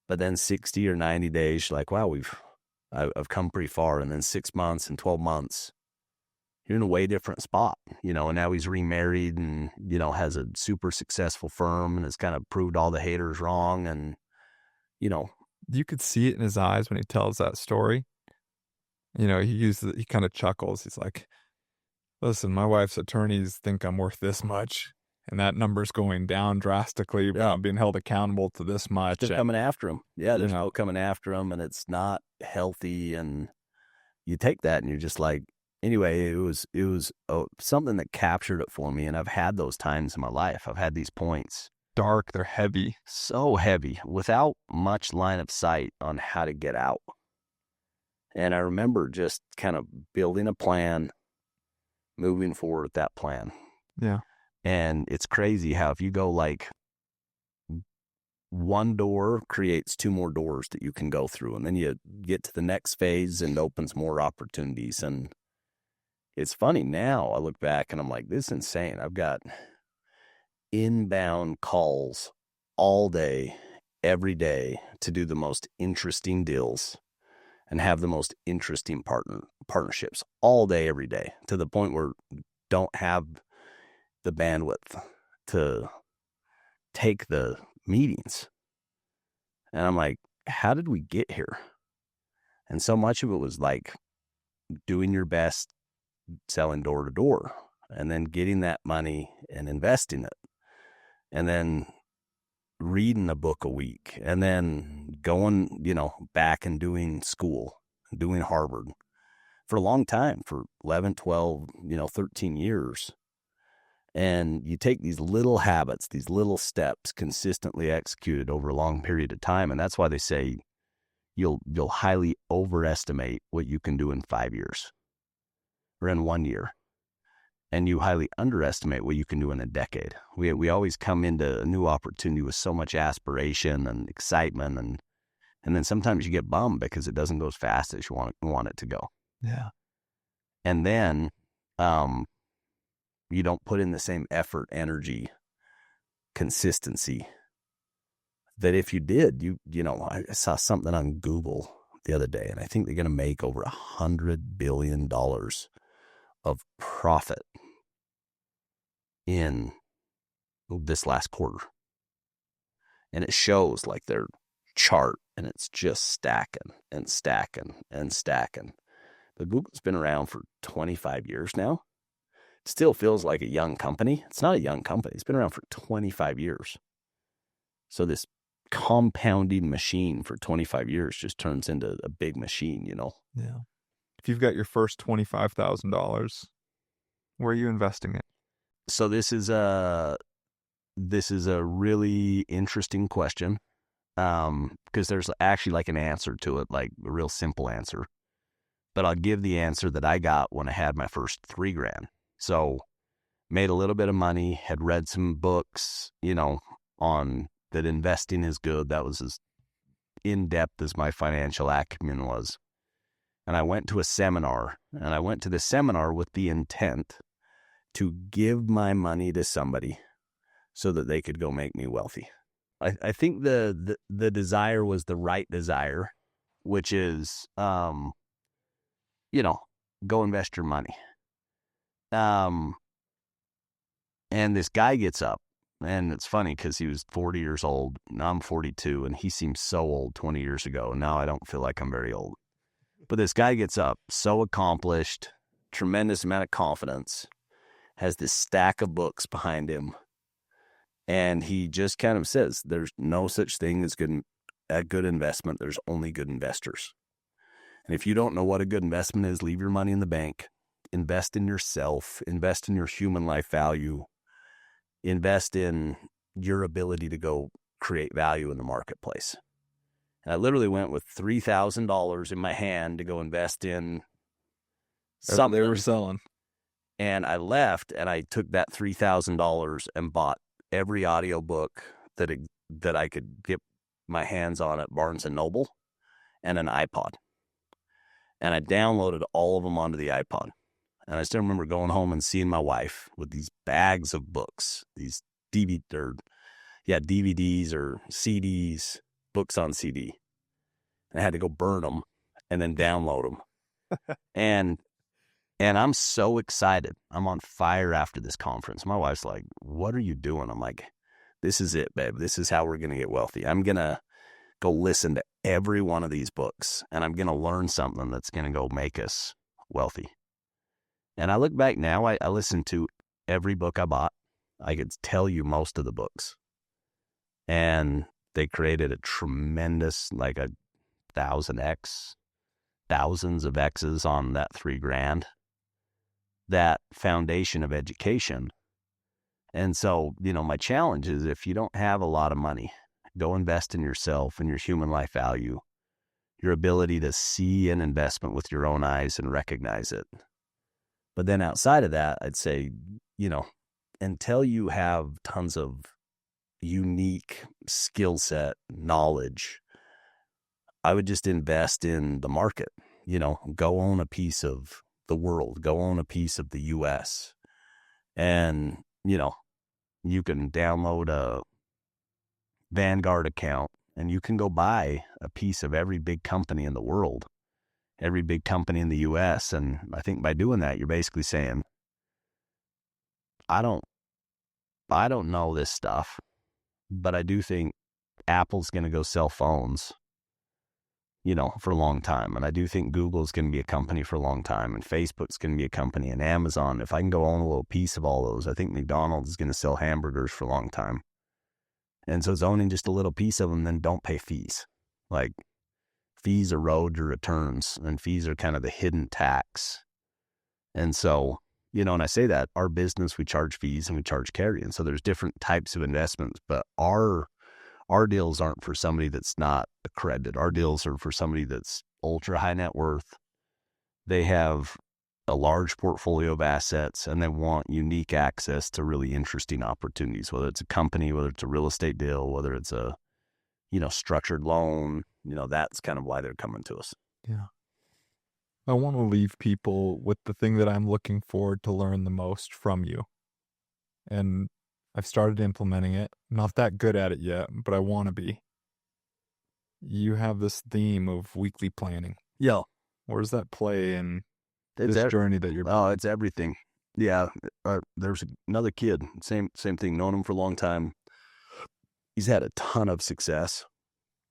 But then 60 or 90 days, you're like, wow, I've come pretty far. And then 6 months and 12 months, you're in a way different spot, and now he's remarried and, has a super successful firm and has kind of proved all the haters wrong. And, you could see it in his eyes when he tells that story. He kind of chuckles. He's like, listen, my wife's attorneys think I'm worth this much. And that number's going down drastically. Yeah. I'm being held accountable to this much. They're coming after him. Yeah, there's no coming after him, and it's not healthy. And you take that and you're just like, anyway, it was something that captured it for me. And I've had those times in my life. I've had these points. Dark, they're heavy. So heavy, without much line of sight on how to get out. And I remember just kind of building a plan, moving forward with that plan. Yeah. And it's crazy how if you go like one door creates two more doors that you can go through. And then you get to the next phase and opens more opportunities. And it's funny now, I look back and I'm like, this is insane. I've got inbound calls all day, every day to do the most interesting deals and have the most interesting partnerships all day, every day, to the point where don't have the bandwidth to take the meetings. And I'm like, how did we get here? And so much of it was like doing your best, selling door to door, and then getting that money and investing it, and then reading a book a week, and then going, back and doing school, doing Harvard for a long time, for 11, 12, 13 years. And you take these little habits, these little steps consistently executed over a long period of time. And that's why they say you'll highly overestimate what you can do in 5 years or in 1 year. And you highly underestimate what you can do in a decade. We always come into a new opportunity with so much aspiration and excitement. And then sometimes you get bummed because it doesn't go as fast as you want it to go. Yeah. And then, you don't put in the same effort, energy, consistency that if you did, I saw something on Google the other day, and I think they're going to make over $100 billion of profit in this last quarter. And it shows like their chart, and it's just stacking and stacking and stacking. But Google's been around for 25 years now. Still feels like a young company. It's not a young company. It's been around for 25 years. So this compounding machine for 25 years just turns into a big machine, Yeah. If you've got your first $25,000, where are you investing it? So this is a really interesting question. because there's actually like an answer to it, like a real simple answer. But I'll give the answer that I got when I had my first $3,000. So made a little bit of money, had read some books, on that investing is good. That was as in-depth as my financial acumen was. And I went to a seminar, and I went to the seminar with the intent to give my money to somebody so that they could go make me wealthy. I think the desire was the right desire, which is, go invest your money. And this guy gets up, and it's funny because he was 40 years old. Now I'm 42, and he seemed so old 20 years ago. Now I don't feel like I'm very old. But this guy gets up, so accomplished, tremendous amount of confidence, has this stack of books behind him. And he just kind of says, there's no such thing as a good investment. There's only good investors. And if you don't know what a good investment is, leave your money in the bank. Invest in yourself. Invest in your human life value. Invest in your ability to go create value in the marketplace. And I literally went with $3,000 in my hand to go invest in something they were selling. And I left, and I took that $3,000 and bought every audiobook that I could get my hands on at Barnes & Noble and an iPod. And I downloaded all of them onto the iPod. And I still remember going home and seeing my wife with these bags of books, these DVDs or CDs, books on CD. And I had to go burn them and then download them. And I'm so excited. I'm on fire after this conference. My wife's like, what are you doing? I'm like, this is it, babe. This is how we're going to get wealthy. I'm going to go listen to every one of these books, and I'm going to learn something that's going to go make us wealthy. And I look back now, I listened to every book I bought. I could tell you most of the books. And they created a tremendous, like a 1,000x, thousands of X's on that $3,000. That foundation of education. And so, my challenge is, if you don't have a lot of money, go invest in yourself and your human life value, your ability to see an investment with your own eyes and recognize it. But then outside of that, I'd say, until you have tons of unique skill set, knowledge, I would just invest in the market. Go own a piece of the world, go own a piece of the US. And, you can download a Vanguard account and you can go buy a piece of every big company in the world, every big company in the US. And I think by doing that, you're basically saying, I don't know this stuff, but I do think Apple's going to go sell phones, for a long time. And I do think Google's going to be a company for a long time, and Facebook's going to be a company, and Amazon. If I can go own a little piece of all those, I think McDonald's is going to sell hamburgers for a long time. And so it's owning just a little piece of them, then don't pay fees. Like, fees erode your returns, and fees are kind of the hidden tax. And so, and I say that our business, we charge fees and we charge carry. And so there's different types of investments, but our deals aren't for somebody that's not accredited. Our deals are for somebody that's ultra high net worth. They have a large portfolio of assets, and they want unique access to really interesting opportunities, whether it's a company, whether it's a real estate deal, whether it's a, structured loan. That's kind of why they're coming to us. Yeah. I want to leave people with the thing that I'm looking forward to learn the most from you. And I've started implementing it. Not that good at it yet, but I want to be. You have this theme of weekly planning. Yeah. Where does that play in this journey that you're... Oh, it's everything. Yeah. There's another kid, same thing, known him for a long time. He's had a ton of success,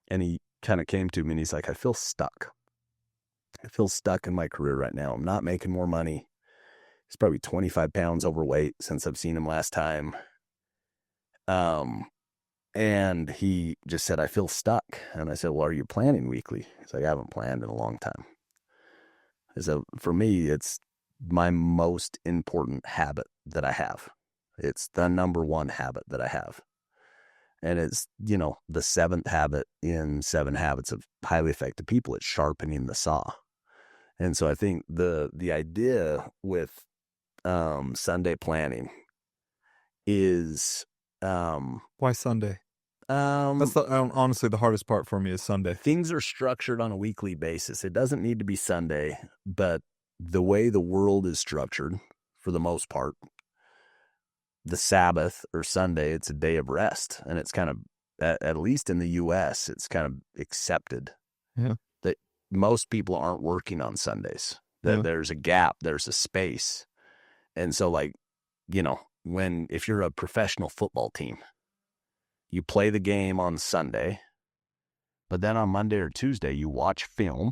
and he kind of came to me and he's like, I feel stuck. I feel stuck in my career right now. I'm not making more money. He's probably 25 pounds overweight since I've seen him last time. And he just said, I feel stuck. And I said, well, are you planning weekly? He's like, I haven't planned in a long time. So for me, it's my most important habit that I have. It's the number one habit that I have. And it's, the seventh habit in 7 Habits of Highly Effective People. It's sharpening the saw. And so I think the idea with Sunday planning is Why Sunday? um, That's honestly the hardest part for me is Sunday. things are structured on a weekly basis. It doesn't need to be Sunday, but the way the world is structured, for the most part, the Sabbath or Sunday, it's a day of rest. And it's kind of, at least in the U.S., it's kind of accepted that most people aren't working on Sundays, that there's a gap, there's a space. And so, like, if you're a professional football team, you play the game on Sunday, but then on Monday or Tuesday, you watch film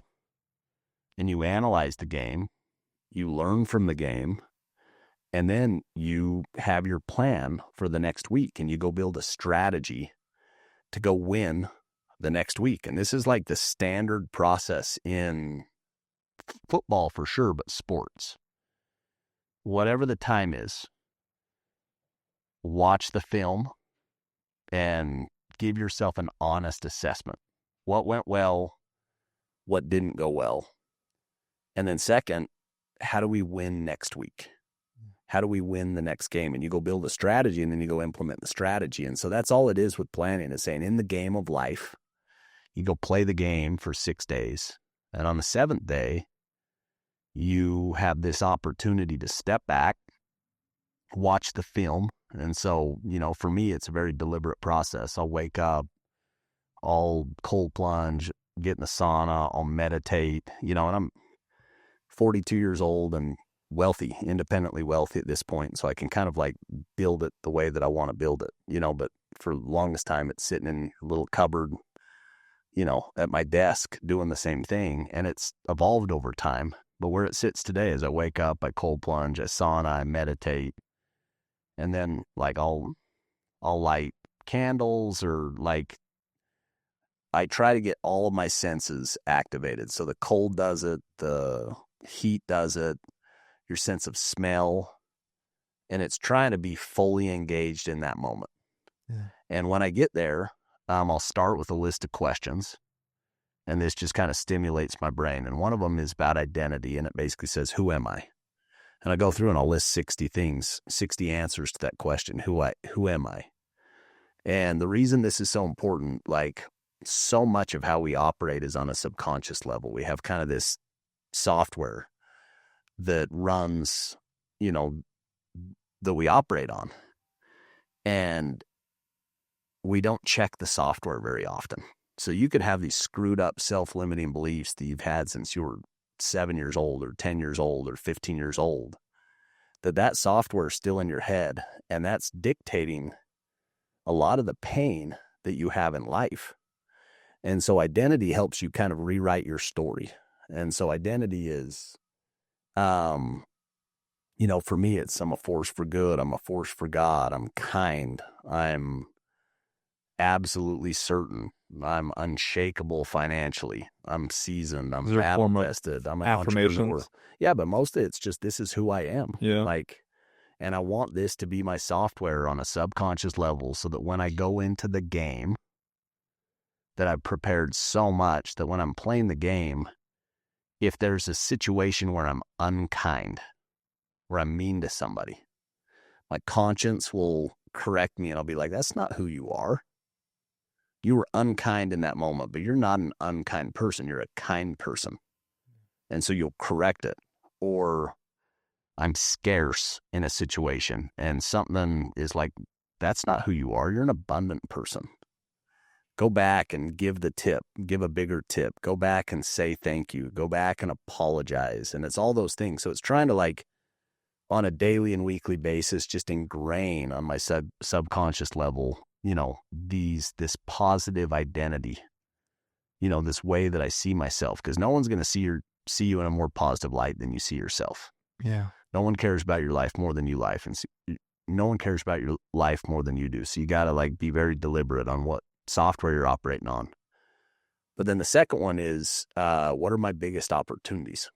and you analyze the game, you learn from the game, and then you have your plan for the next week and you go build a strategy to go win the next week. And this is like the standard process in football for sure, but sports. Whatever the time is, watch the film and give yourself an honest assessment. What went well? What didn't go well? And then second, how do we win next week? How do we win the next game? And you go build a strategy and then you go implement the strategy. And so that's all it is with planning, is saying in the game of life, you go play the game for 6 days. And on the 7th day, you have this opportunity to step back, watch the film. And so, for me, it's a very deliberate process. I'll wake up, I'll cold plunge, get in the sauna, I'll meditate, and I'm 42 years old and wealthy, independently wealthy at this point. So I can kind of like build it the way that I want to build it, but for the longest time, it's sitting in a little cupboard, at my desk doing the same thing. And it's evolved over time. But where it sits today is I wake up, I cold plunge, I sauna, I meditate. And then like I'll light candles, or like I try to get all of my senses activated. So the cold does it, the heat does it, your sense of smell, and it's trying to be fully engaged in that moment. Yeah. And when I get there, I'll start with a list of questions, and this just kind of stimulates my brain. And one of them is about identity, and it basically says, who am I? And I go through and I'll list 60 things, 60 answers to that question. Who am I? And the reason this is so important, like so much of how we operate is on a subconscious level. We have kind of this software that runs, that we operate on. And we don't check the software very often. So you could have these screwed up self-limiting beliefs that you've had since you were 7 years old or 10 years old or 15 years old, that software is still in your head, and that's dictating a lot of the pain that you have in life. And so identity helps you kind of rewrite your story. And so identity is, for me, it's I'm a force for good. I'm a force for God. I'm kind. I'm absolutely certain. I'm unshakable financially. I'm seasoned. I'm battle-tested. I'm an entrepreneur. Yeah, but most of it's just, this is who I am. Yeah. And I want this to be my software on a subconscious level, so that when I go into the game, that I've prepared so much that when I'm playing the game, if there's a situation where I'm unkind, where I'm mean to somebody, my conscience will correct me, and I'll be like, that's not who you are. You were unkind in that moment, but you're not an unkind person. You're a kind person. And so you'll correct it. Or I'm scarce in a situation, and something is like, that's not who you are. You're an abundant person. Go back and give the tip, give a bigger tip. Go back and say thank you. Go back and apologize. And it's all those things. So it's trying to, like, on a daily and weekly basis, just ingrain on my subconscious level, this positive identity, this way that I see myself, because no one's going to see you in a more positive light than you see yourself. Yeah. No one cares about your life more than you life, and no one cares about your life more than you do. So you got to like be very deliberate on what software you're operating on. But then the second one is, what are my biggest opportunities?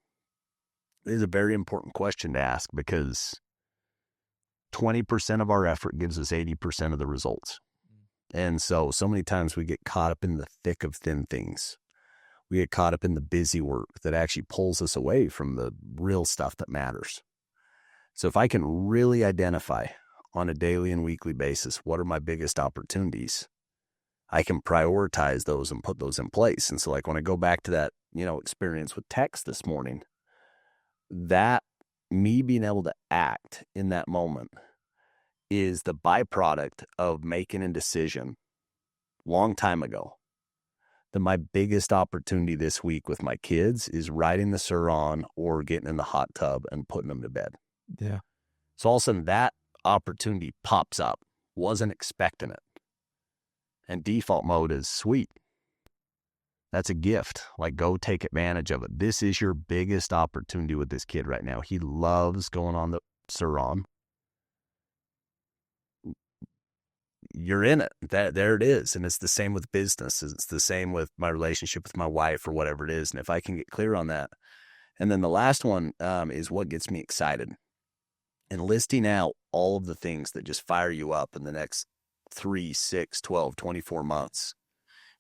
It is a very important question to ask, because 20% of our effort gives us 80% of the results. And so many times we get caught up in the thick of thin things. We get caught up in the busy work that actually pulls us away from the real stuff that matters. So if I can really identify on a daily and weekly basis, what are my biggest opportunities, I can prioritize those and put those in place. And so like when I go back to that, experience with text this morning, that me being able to act in that moment is the byproduct of making a decision long time ago that my biggest opportunity this week with my kids is riding the Sur-Ron or getting in the hot tub and putting them to bed. Yeah. So all of a sudden that opportunity pops up. Wasn't expecting it. And default mode is sweet. That's a gift. Like, go take advantage of it. This is your biggest opportunity with this kid right now. He loves going on the Sur-Ron. You're in it. There it is. And it's the same with business. It's the same with my relationship with my wife or whatever it is. And if I can get clear on that. And then the last one is what gets me excited. And listing out all of the things that just fire you up in the next 3, 6, 12, 24 months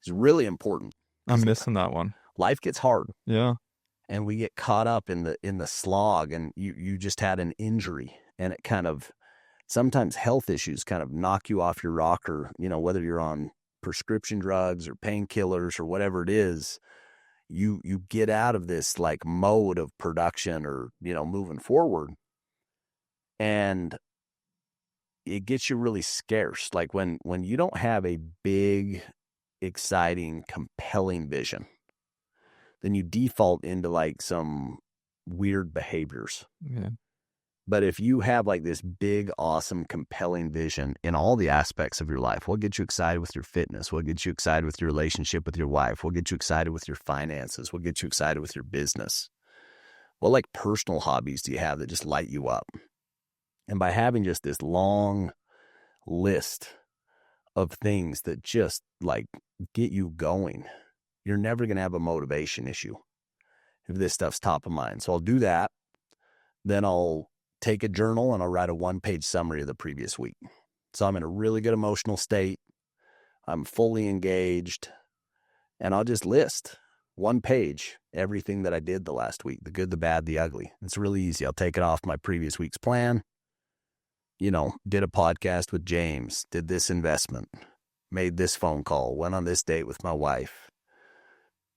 is really important. I'm missing that one. Life gets hard. Yeah. And we get caught up in the slog, and you just had an injury, and it kind of, sometimes health issues kind of knock you off your rocker, whether you're on prescription drugs or painkillers or whatever it is, you get out of this like mode of production or, moving forward. And it gets you really scarce. Like when you don't have a big, exciting, compelling vision, then you default into like some weird behaviors. Yeah. But if you have like this big, awesome, compelling vision in all the aspects of your life, what gets you excited with your fitness? What gets you excited with your relationship with your wife? What gets you excited with your finances? What gets you excited with your business? What like personal hobbies do you have that just light you up? And by having just this long list of things that just like get you going, you're never going to have a motivation issue if this stuff's top of mind. So I'll do that. Then I'll take a journal and I'll write a 1-page summary of the previous week. So I'm in a really good emotional state. I'm fully engaged, and I'll just list 1 page, everything that I did the last week, the good, the bad, the ugly. It's really easy. I'll take it off my previous week's plan. Did a podcast with James, did this investment, made this phone call, went on this date with my wife,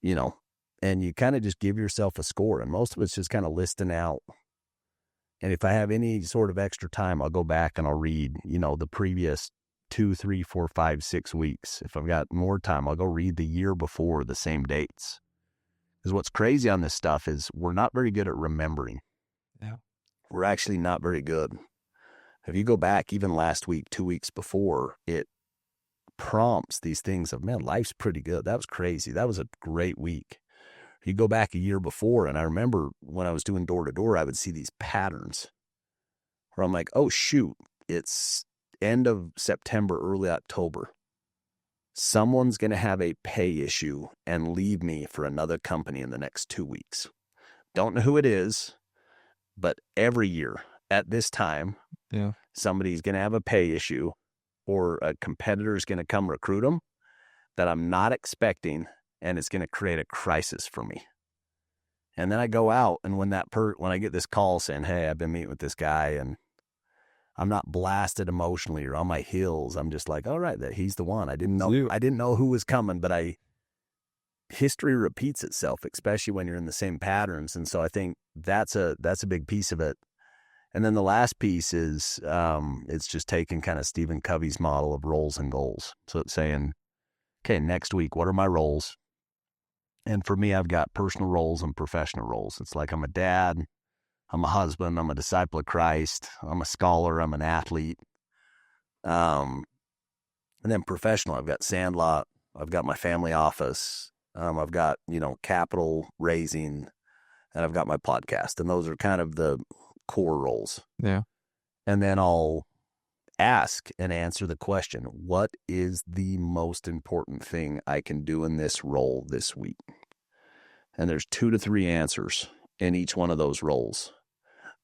and you kind of just give yourself a score. And most of it's just kind of listing out. And if I have any sort of extra time, I'll go back and I'll read, the previous 2, 3, 4, 5, 6 weeks. If I've got more time, I'll go read the year before the same dates. Because what's crazy on this stuff is we're not very good at remembering. Yeah. We're actually not very good. If you go back even last week, 2 weeks before, it prompts these things of, man, life's pretty good. That was crazy. That was a great week. You go back a year before, and I remember when I was doing door-to-door, I would see these patterns where I'm like, oh, shoot, it's end of September, early October. Someone's going to have a pay issue and leave me for another company in the next 2 weeks. Don't know who it is, but every year at this time, somebody's going to have a pay issue or a competitor is going to come recruit them that I'm not expecting, and it's going to create a crisis for me. And then I go out, and when I get this call saying, hey, I've been meeting with this guy, and I'm not blasted emotionally or on my heels, I'm just like, all right, that he's the one. I didn't know who was coming, but history repeats itself, especially when you're in the same patterns. And so I think that's a big piece of it. And then the last piece is it's just taking kind of Stephen Covey's model of roles and goals. So it's saying, okay, next week, what are my roles? And for me, I've got personal roles and professional roles. It's like I'm a dad, I'm a husband, I'm a disciple of Christ, I'm a scholar, I'm an athlete. And then professional, I've got Sandlot, I've got my family office, I've got, capital raising, and I've got my podcast. And those are kind of the core roles. Yeah. And then I'll ask and answer the question, what is the most important thing I can do in this role this week? And there's 2 to 3 answers in each one of those roles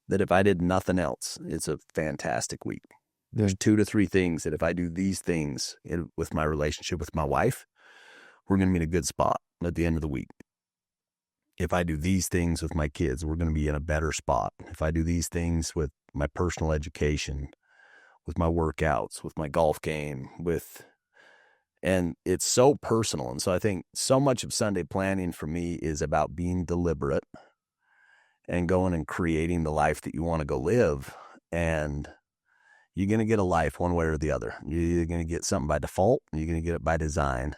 that if I did nothing else, it's a fantastic week. There's 2 to 3 things that if I do these things with my relationship with my wife, we're going to be in a good spot at the end of the week. If I do these things with my kids, we're going to be in a better spot. If I do these things with my personal education, with my workouts, with my golf game, and it's so personal. And so I think so much of Sunday planning for me is about being deliberate and going and creating the life that you want to go live. And you're going to get a life one way or the other. You're either going to get something by default, or you're going to get it by design.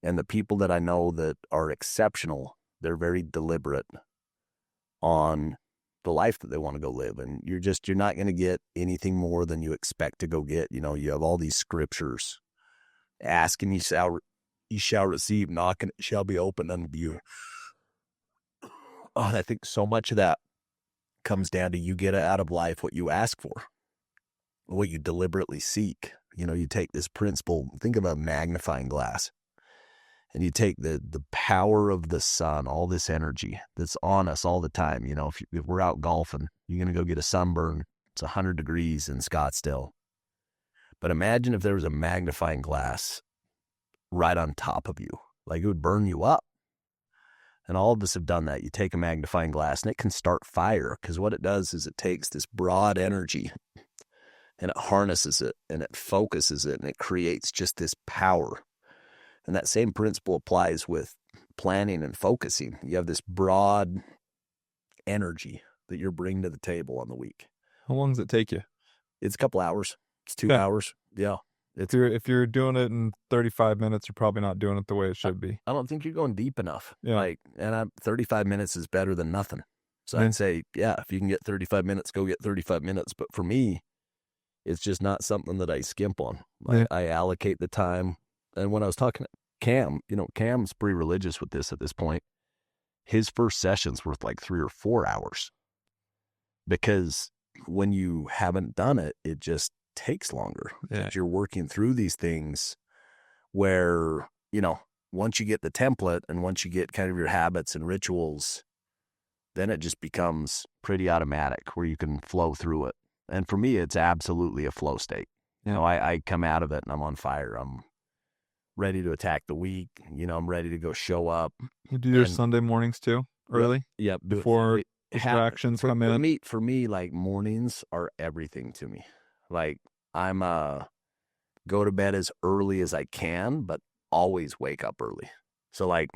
And the people that I know that are exceptional, they're very deliberate on the life that they want to go live. And you're not going to get anything more than you expect to go get. You have all these scriptures. Ask and you shall receive, knock and it shall be opened unto you. Oh, I think so much of that comes down to you get out of life what you ask for, what you deliberately seek. You take this principle, think of a magnifying glass, and you take the power of the sun, all this energy that's on us all the time. If we're out golfing, you're going to go get a sunburn. It's 100 degrees in Scottsdale. But imagine if there was a magnifying glass right on top of you, like it would burn you up. And all of us have done that. You take a magnifying glass and it can start fire, because what it does is it takes this broad energy and it harnesses it and it focuses it and it creates just this power. And that same principle applies with planning and focusing. You have this broad energy that you're bringing to the table on the week. How long does it take you? It's a couple hours. It's 2 hours. Yeah. If you're doing it in 35 minutes, you're probably not doing it the way it should be. I don't think you're going deep enough. Yeah. 35 minutes is better than nothing. So I'd say, if you can get 35 minutes, go get 35 minutes. But for me, it's just not something that I skimp on. I allocate the time. And when I was talking to Cam, Cam's pretty religious with this at this point. His first session's worth like 3 or 4 hours, because when you haven't done it, it just takes longer. Because you're working through these things where, once you get the template and once you get kind of your habits and rituals, then it just becomes pretty automatic where you can flow through it. And for me, it's absolutely a flow state. I come out of it and I'm on fire. I'm ready to attack the week. I'm ready to go show up. You do your Sunday mornings too, early? Yep. Before distractions come in? For me, like, mornings are everything to me. Like, I'm go to bed as early as I can, but always wake up early. So like,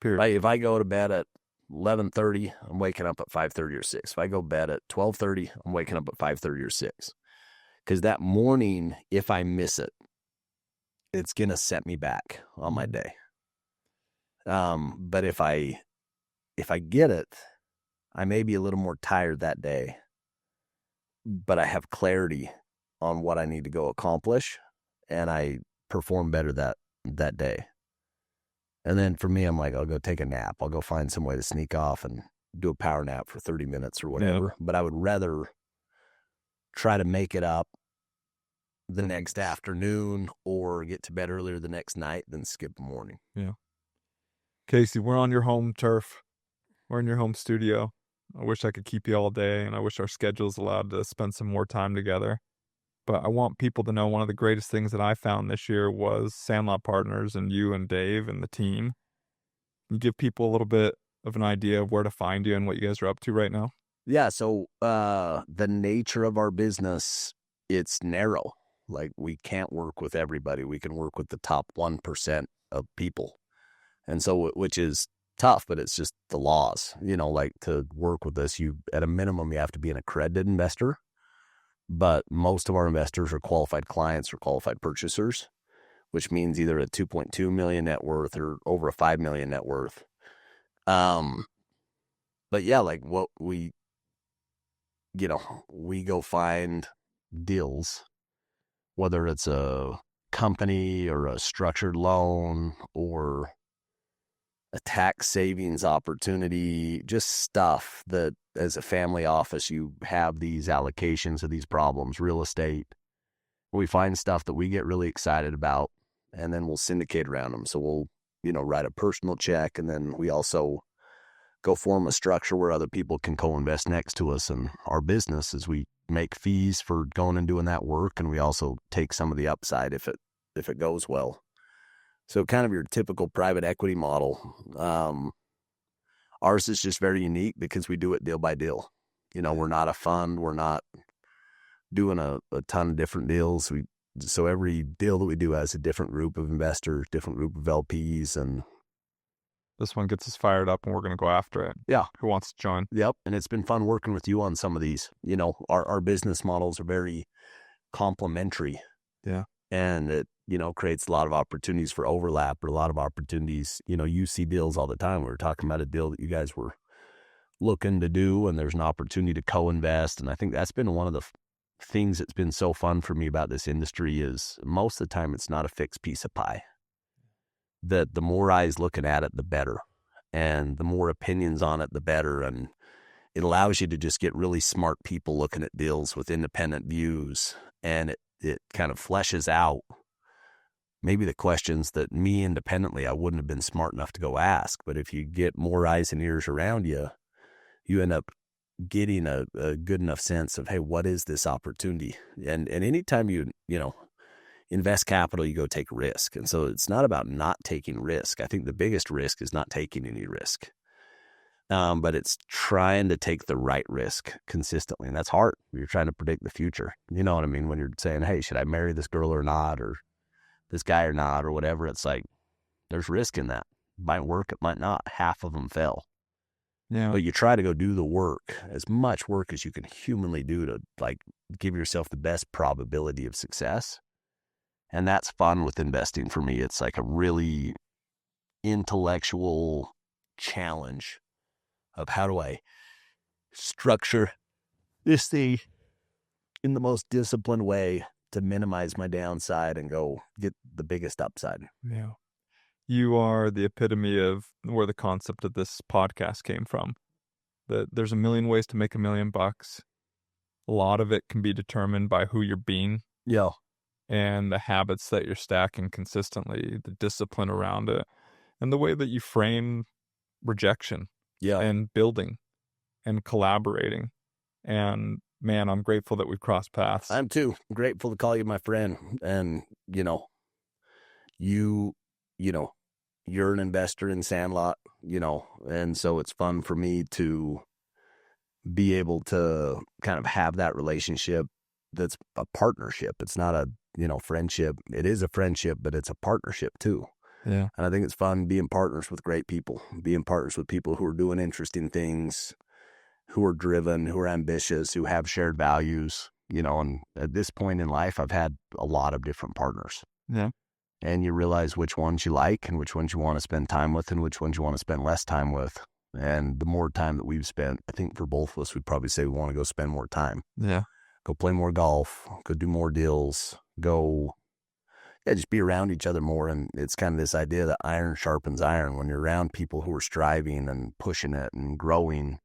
if I go to bed at 11:30, I'm waking up at 5:30 or 6. If I go to bed at 12:30, I'm waking up at 5:30 or 6. Because that morning, if I miss it, it's going to set me back on my day. But if I get it, I may be a little more tired that day, but I have clarity on what I need to go accomplish, and I perform better that day. And then for me, I'm like, I'll go take a nap. I'll go find some way to sneak off and do a power nap for 30 minutes or whatever. Yeah. But I would rather try to make it up the next afternoon or get to bed earlier the next night than skip the morning. Yeah. Casey, we're on your home turf. We're in your home studio. I wish I could keep you all day, and I wish our schedules allowed to spend some more time together. But I want people to know one of the greatest things that I found this year was Sandlot Partners and you and Dave and the team. Can you give people a little bit of an idea of where to find you and what you guys are up to right now? Yeah, so the nature of our business, it's narrow. Like, we can't work with everybody. We can work with the top 1% of people. And so, which is tough, but it's just the laws. Like, to work with us, at a minimum, you have to be an accredited investor. But most of our investors are qualified clients or qualified purchasers, which means either a 2.2 million net worth or over a 5 million net worth. But yeah, like, what we go find deals, whether it's a company or a structured loan or a tax savings opportunity, just stuff that as a family office, you have these allocations of these problems, real estate. We find stuff that we get really excited about, and then we'll syndicate around them. So we'll, write a personal check. And then we also go form a structure where other people can co-invest next to us. And our business is we make fees for going and doing that work, and we also take some of the upside if it goes well. So kind of your typical private equity model. Ours is just very unique because we do it deal by deal. We're not a fund. We're not doing a ton of different deals. So every deal that we do has a different group of investors, different group of LPs, and this one gets us fired up and we're going to go after it. Yeah. Who wants to join? Yep. And it's been fun working with you on some of these. Our business models are very complementary. Yeah. And it, creates a lot of opportunities for overlap, or a lot of opportunities. You see deals all the time. We were talking about a deal that you guys were looking to do, and there's an opportunity to co-invest. And I think that's been one of the things that's been so fun for me about this industry is most of the time it's not a fixed piece of pie. That the more eyes looking at it, the better. And the more opinions on it, the better. And it allows you to just get really smart people looking at deals with independent views. And it kind of fleshes out maybe the questions that me independently I wouldn't have been smart enough to go ask. But if you get more eyes and ears around you, you end up getting a good enough sense of, hey, what is this opportunity? And anytime you invest capital, you go take risk. And so it's not about not taking risk. I think the biggest risk is not taking any risk. But it's trying to take the right risk consistently. And that's hard. You're trying to predict the future. You know what I mean? When you're saying, hey, should I marry this girl or not? Or this guy or not, or whatever. It's like, there's risk in that. It might work, it might not. Half of them fail. Yeah. But you try to go do the work, as much work as you can humanly do to give yourself the best probability of success. And that's fun with investing for me. It's like a really intellectual challenge of how do I structure this thing in the most disciplined way to minimize my downside and go get the biggest upside. Yeah. You are the epitome of where the concept of this podcast came from. That there's a million ways to make $1 million. A lot of it can be determined by who you're being. Yeah. And the habits that you're stacking consistently, the discipline around it, and the way that you frame rejection. Yeah. And building and collaborating. And man, I'm grateful that we've crossed paths. I'm too grateful to call you my friend. And, you're an investor in Sandlot, and so it's fun for me to be able to kind of have that relationship that's a partnership. It's not a, friendship. It is a friendship, but it's a partnership too. Yeah. And I think it's fun being partners with great people, being partners with people who are doing interesting things, who are driven, who are ambitious, who have shared values, and at this point in life, I've had a lot of different partners. Yeah. And you realize which ones you like and which ones you want to spend time with and which ones you want to spend less time with. And the more time that we've spent, I think for both of us, we'd probably say we want to go spend more time. Yeah. Go play more golf, go do more deals, just be around each other more. And it's kind of this idea that iron sharpens iron. When you're around people who are striving and pushing it and growing,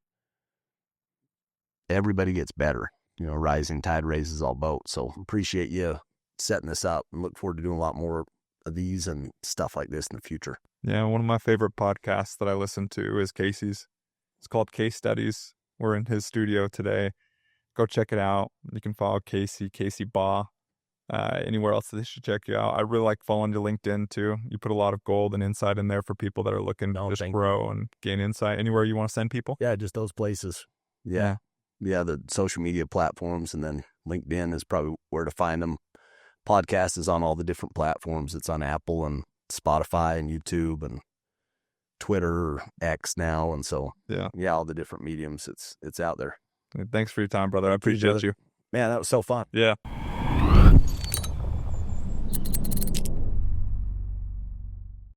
everybody gets better. Rising tide raises all boats. So appreciate you setting this up and look forward to doing a lot more of these and stuff like this in the future. Yeah, one of my favorite podcasts that I listen to is Casey's. It's called Case Studies. We're in his studio today. Go check it out. You can follow Casey Baugh. Anywhere else they should check you out. I really like following your LinkedIn too. You put a lot of gold and insight in there for people that are looking to just grow and gain insight. Anywhere you want to send people? Yeah, just those places. Yeah, the social media platforms, and then LinkedIn is probably where to find them. Podcast is on all the different platforms. It's on Apple and Spotify and YouTube and Twitter or X now. And so, all the different mediums, it's out there. Thanks for your time, brother. I appreciate you. Man, that was so fun. Yeah.